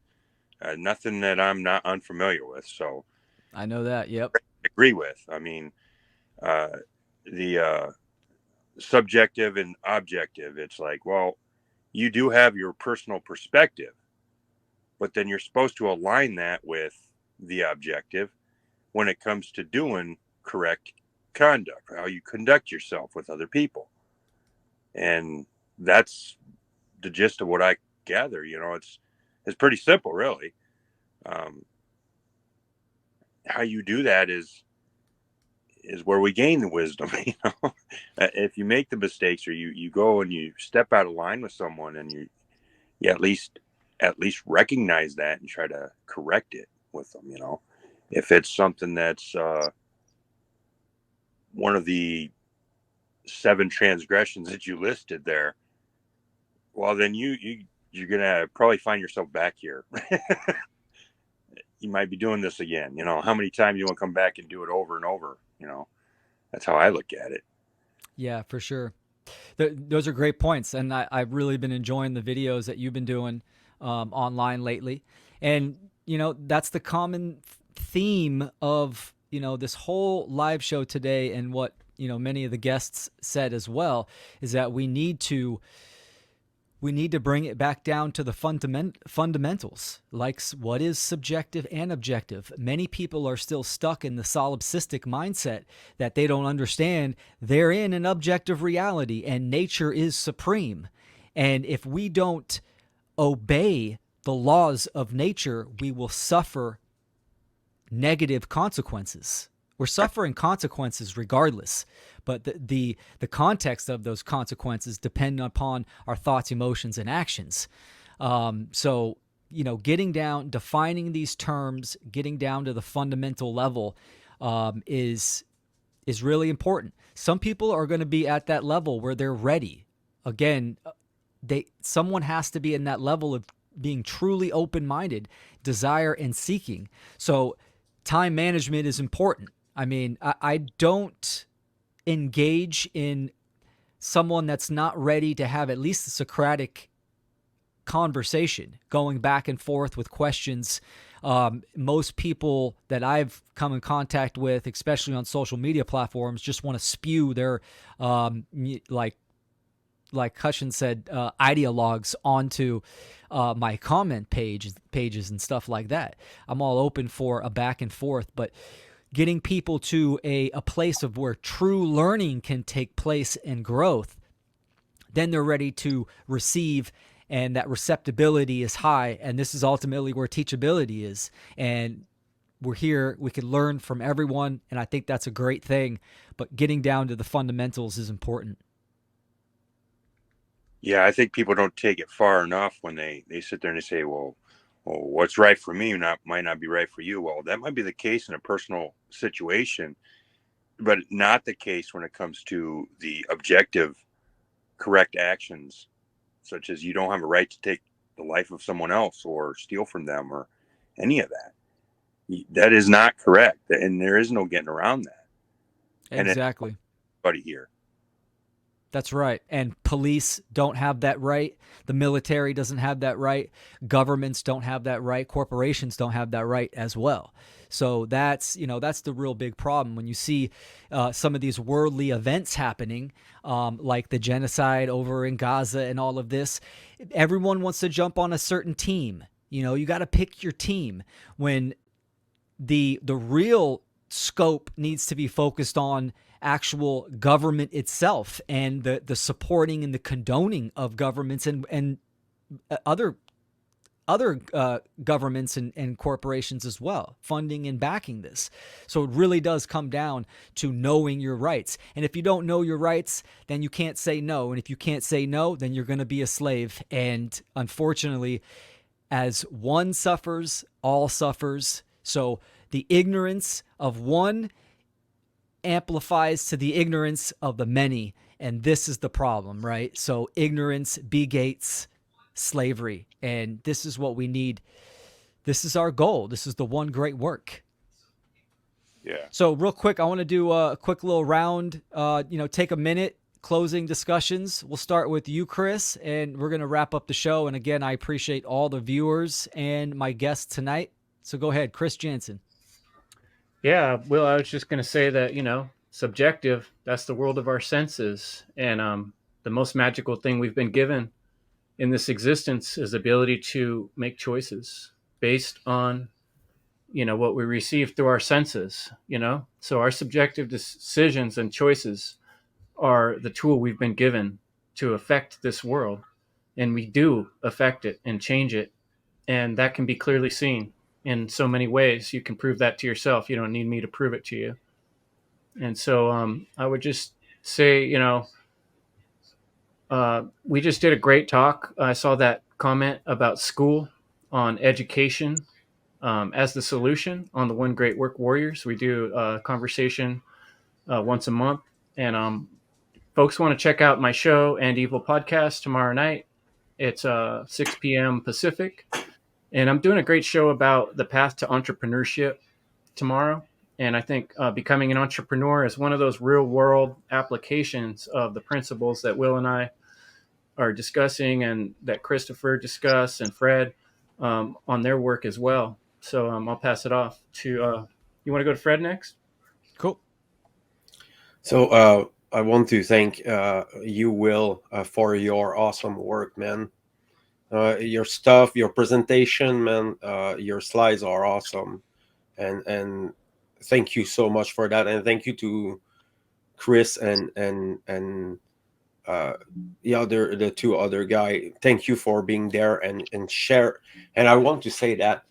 Nothing that I'm not unfamiliar with. So I know that. Yep. I agree with. I mean, the subjective and objective. It's like, well, you do have your personal perspective, but then you're supposed to align that with the objective when it comes to doing correct conduct, how you conduct yourself with other people. And that's the gist of what I gather. It's pretty simple, really. How you do that is where we gain the wisdom. If you make the mistakes, or you go and you step out of line with someone, and you at least recognize that and try to correct it with them. If it's something that's one of the 7 transgressions that you listed there, well, then you're gonna probably find yourself back here. You might be doing this again. How many times you want to come back and do it over and over? That's how I look at it. Yeah, for sure. Those are great points, and I've really been enjoying the videos that you've been doing online lately. And that's the common theme of this whole live show today, and what many of the guests said as well, is that we need to bring it back down to the fundamentals, like what is subjective and objective. Many people are still stuck in the solipsistic mindset that they don't understand they're in an objective reality and nature is supreme. And if we don't obey the laws of nature, we will suffer negative consequences. We're suffering consequences regardless, but the context of those consequences depend upon our thoughts, emotions, and actions. So getting down, defining these terms, getting down to the fundamental level is really important. Some people are going to be at that level where they're ready. Again, someone has to be in that level of being truly open-minded, desire, and seeking. So time management is important. I mean, I don't engage in someone that's not ready to have at least a Socratic conversation, going back and forth with questions. Most people that I've come in contact with, especially on social media platforms, just want to spew their, like Hushin said, ideologues onto my comment pages and stuff like that. I'm all open for a back and forth, but getting people to a place of where true learning can take place and growth, then they're ready to receive, and that receptibility is high. And this is ultimately where teachability is. And we're here, we can learn from everyone, and I think that's a great thing. But getting down to the fundamentals is important. Yeah, I think people don't take it far enough when they sit there and they say, well, what's right for me might not be right for you. Well, that might be the case in a personal situation, but not the case when it comes to the objective, correct actions, such as you don't have a right to take the life of someone else or steal from them or any of that. That is not correct, and there is no getting around that. Exactly. And everybody here. That's right. And police don't have that right. The military doesn't have that right. Governments don't have that right. Corporations don't have that right as well. So that's the real big problem when you see some of these worldly events happening, like the genocide over in Gaza and all of this. Everyone wants to jump on a certain team. You got to pick your team when the real scope needs to be focused on actual government itself and the supporting and the condoning of governments and other governments and corporations as well, funding and backing this. So it really does come down to knowing your rights. And if you don't know your rights, then you can't say no. And if you can't say no, then you're going to be a slave. And unfortunately, as one suffers, all suffers. So the ignorance of one amplifies to the ignorance of the many. And this is the problem, right? So ignorance begates slavery. And this is what we need. This is our goal. This is the one great work. Yeah. So real quick, I want to do a quick little round, take a minute, closing discussions. We'll start with you, Chris, and we're going to wrap up the show. And again, I appreciate all the viewers and my guests tonight. So go ahead, Chris Jansen. Yeah, well, I was just going to say that, subjective, that's the world of our senses. And the most magical thing we've been given in this existence is the ability to make choices based on, what we receive through our senses, So our subjective decisions and choices are the tool we've been given to affect this world. And we do affect it and change it. And that can be clearly seen in so many ways. You can prove that to yourself. You don't need me to prove it to you. And so I would just say, we just did a great talk. I saw that comment about school on education as the solution on the One Great Work Warriors. We do a conversation once a month. And folks want to check out my show and Evil Podcast tomorrow night. It's 6 p.m. Pacific. And I'm doing a great show about the path to entrepreneurship tomorrow. And I think becoming an entrepreneur is one of those real world applications of the principles that Will and I are discussing and that Christopher discussed and Fred on their work as well. So I'll pass it off to, you want to go to Fred next? Cool. So I want to thank you, Will, for your awesome work, man. Your stuff, your presentation, man, your slides are awesome, and thank you so much for that, and thank you to Chris and the two other guy. Thank you for being there and share. And I want to say that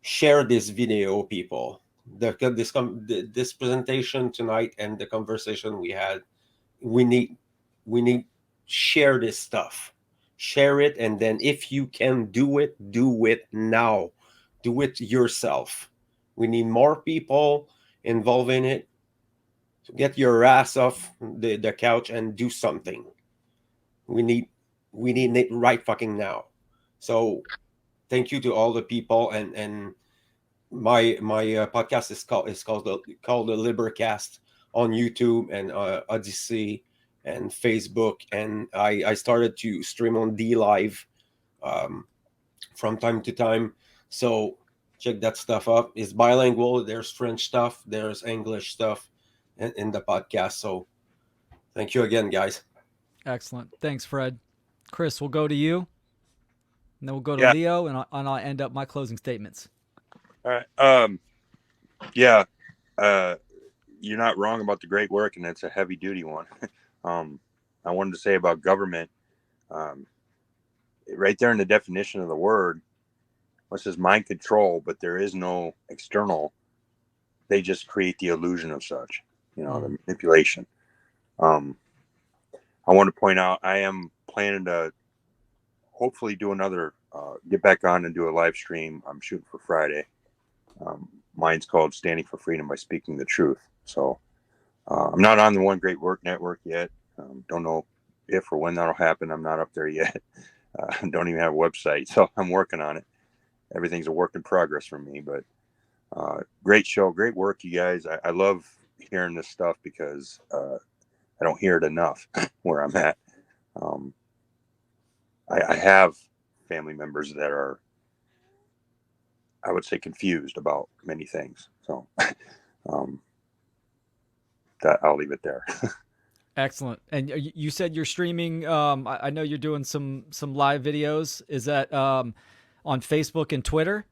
share this video, people. This presentation tonight and the conversation we had. We need share this stuff. Share it, and then if you can do it now. Do it yourself. We need more people involved in it. So get your ass off the couch and do something. We need it right fucking now. So thank you to all the people, and my podcast is called the Libercast on YouTube and Odyssey and Facebook, and I started to stream on D Live from time to time. So check that stuff up. It's bilingual. There's French stuff. There's English stuff in the podcast. So thank you again, guys. Excellent. Thanks, Fred. Chris, we'll go to you, and then we'll go to Leo, and I'll end up my closing statements. All right. Yeah. you're not wrong about the great work, and it's a heavy duty one. I wanted to say about government, right there in the definition of the word, it says mind control, but there is no external. They just create the illusion of such, the manipulation. I want to point out, I am planning to hopefully do another, get back on and do a live stream. I'm shooting for Friday. Mine's called Standing for Freedom by Speaking the Truth. So I'm not on the One Great Work Network yet. Don't know if or when that'll happen. I'm not up there yet. Don't even have a website, so I'm working on it. Everything's a work in progress for me, but great show, great work, you guys. I love hearing this stuff because I don't hear it enough where I'm at. I have family members that are, I would say, confused about many things. So that I'll leave it there. Excellent. And you said you're streaming. I know you're doing some live videos. Is that on Facebook and Twitter?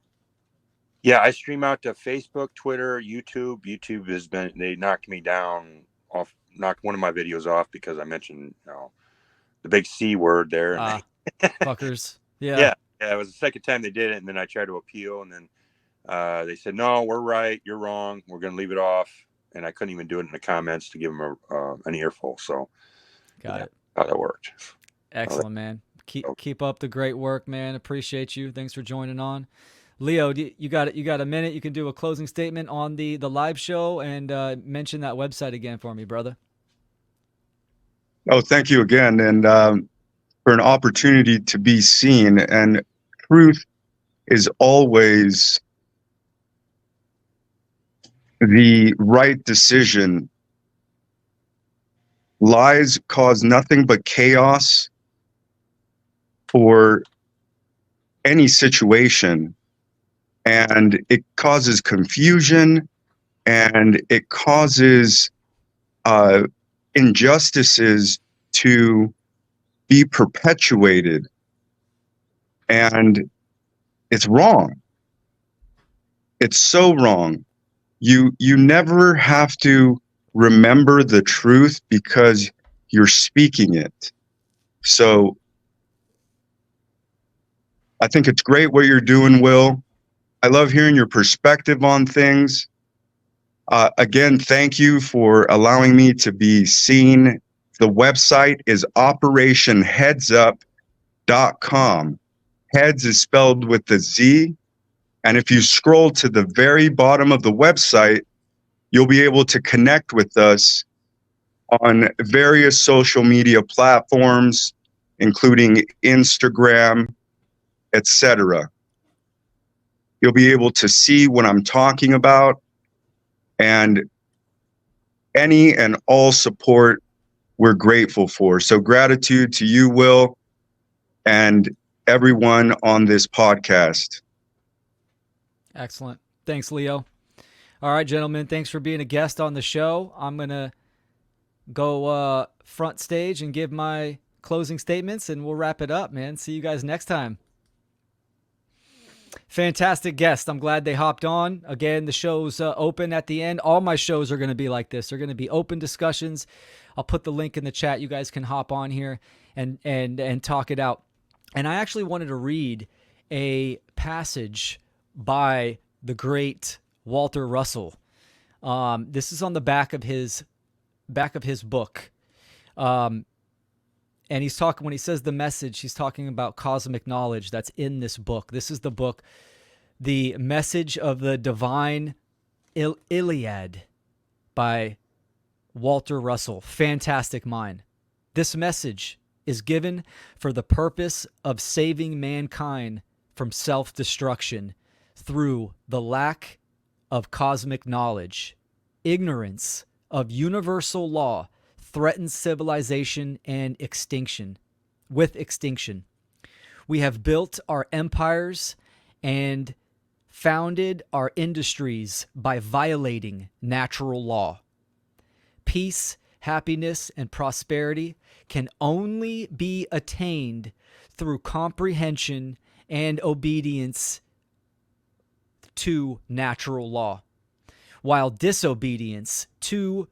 Yeah, I stream out to Facebook, Twitter, YouTube. YouTube has been, they knocked me down off, knocked one of my videos off because I mentioned, the big C word there. And fuckers. Yeah. Yeah. It was the second time they did it. And then I tried to appeal, and then they said, no, we're right. You're wrong. We're going to leave it off. And I couldn't even do it in the comments to give them an earful. So Got it. How that worked. Excellent, man. Keep up the great work, man. Appreciate you. Thanks for joining on. Leo, you got it. You got a minute. You can do a closing statement on the live show and mention that website again for me, brother. Oh, thank you again, and for an opportunity to be seen. And truth is always the right decision. Lies cause nothing but chaos for any situation, and it causes confusion, and it causes injustices to be perpetuated, and it's wrong. It's so wrong. You never have to remember the truth because you're speaking it. So I think it's great what you're doing, Will. I love hearing your perspective on things. Again, thank you for allowing me to be seen. The website is operationheadsup.com. Heads is spelled with the Z. And if you scroll to the very bottom of the website, you'll be able to connect with us on various social media platforms, including Instagram, etc. You'll be able to see what I'm talking about, and any and all support we're grateful for. So gratitude to you, Will, and everyone on this podcast. Excellent. Thanks, Leo. All right, gentlemen, thanks for being a guest on the show. I'm going to go front stage and give my closing statements, and we'll wrap it up, man. See you guys next time. Fantastic guest. I'm glad they hopped on. Again, the show's open at the end. All my shows are going to be like this. They're going to be open discussions. I'll put the link in the chat. You guys can hop on here and talk it out. And I actually wanted to read a passage by the great Walter Russell. This is on the back of his book. And he's talking, when he says the message, he's talking about cosmic knowledge that's in this book. This is the book, The Message of the Divine Iliad by Walter Russell. Fantastic mind. This message is given for the purpose of saving mankind from self-destruction through the lack of cosmic knowledge. Ignorance of universal law threatens civilization and extinction. With extinction, we have built our empires and founded our industries by violating natural law. Peace, happiness, and prosperity can only be attained through comprehension and obedience to natural law. while disobedience to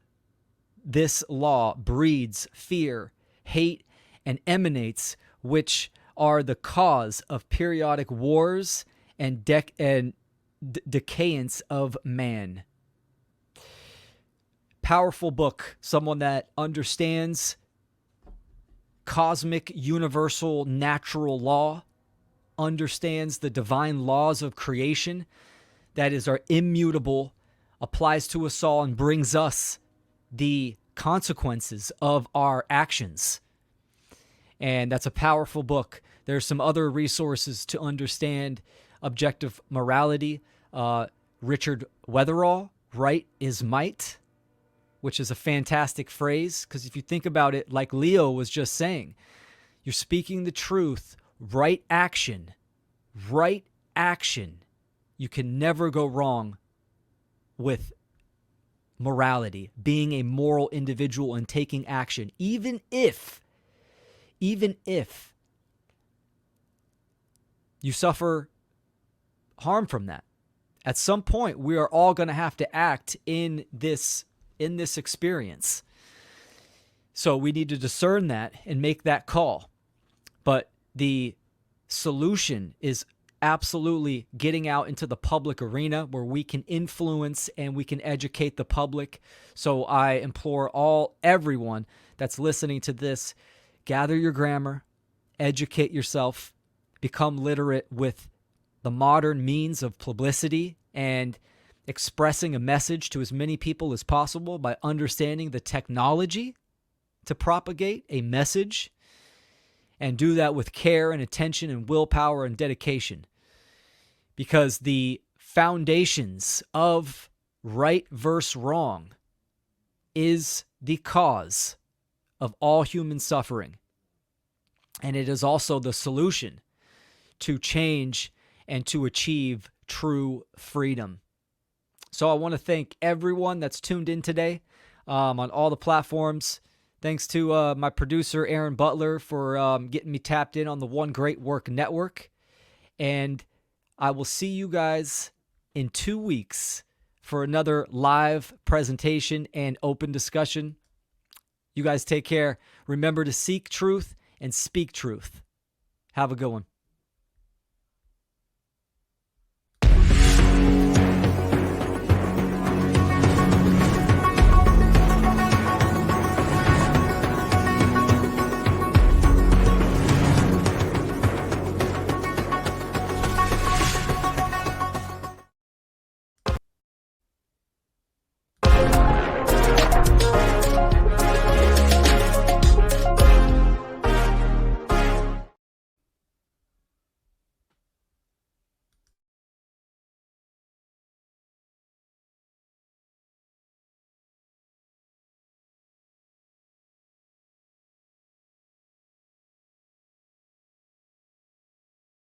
this law breeds fear, hate, and emanates, which are the cause of periodic wars and decayance of man. Powerful book. Someone that understands cosmic, universal, natural law, understands the divine laws of creation that are immutable, applies to us all, and brings us the consequences of our actions. And that's a powerful book. There's some other resources to understand objective morality. Richard Weatherall, right is might, which is a fantastic phrase, because if you think about it, like Leo was just saying, you're speaking the truth, right action. You can never go wrong with morality, being a moral individual and taking action, even if you suffer harm from that. At some point, we are all going to have to act in this experience. So we need to discern that and make that call. But the solution is absolutely getting out into the public arena where we can influence and we can educate the public. So I implore everyone that's listening to this, gather your grammar, educate yourself, become literate with the modern means of publicity and expressing a message to as many people as possible by understanding the technology to propagate a message, and do that with care and attention and willpower and dedication. Because the foundations of right versus wrong is the cause of all human suffering. And it is also the solution to change and to achieve true freedom. So I want to thank everyone that's tuned in today on all the platforms. Thanks to my producer, Aaron Butler, for getting me tapped in on the One Great Work Network. And I will see you guys in 2 weeks for another live presentation and open discussion. You guys take care. Remember to seek truth and speak truth. Have a good one.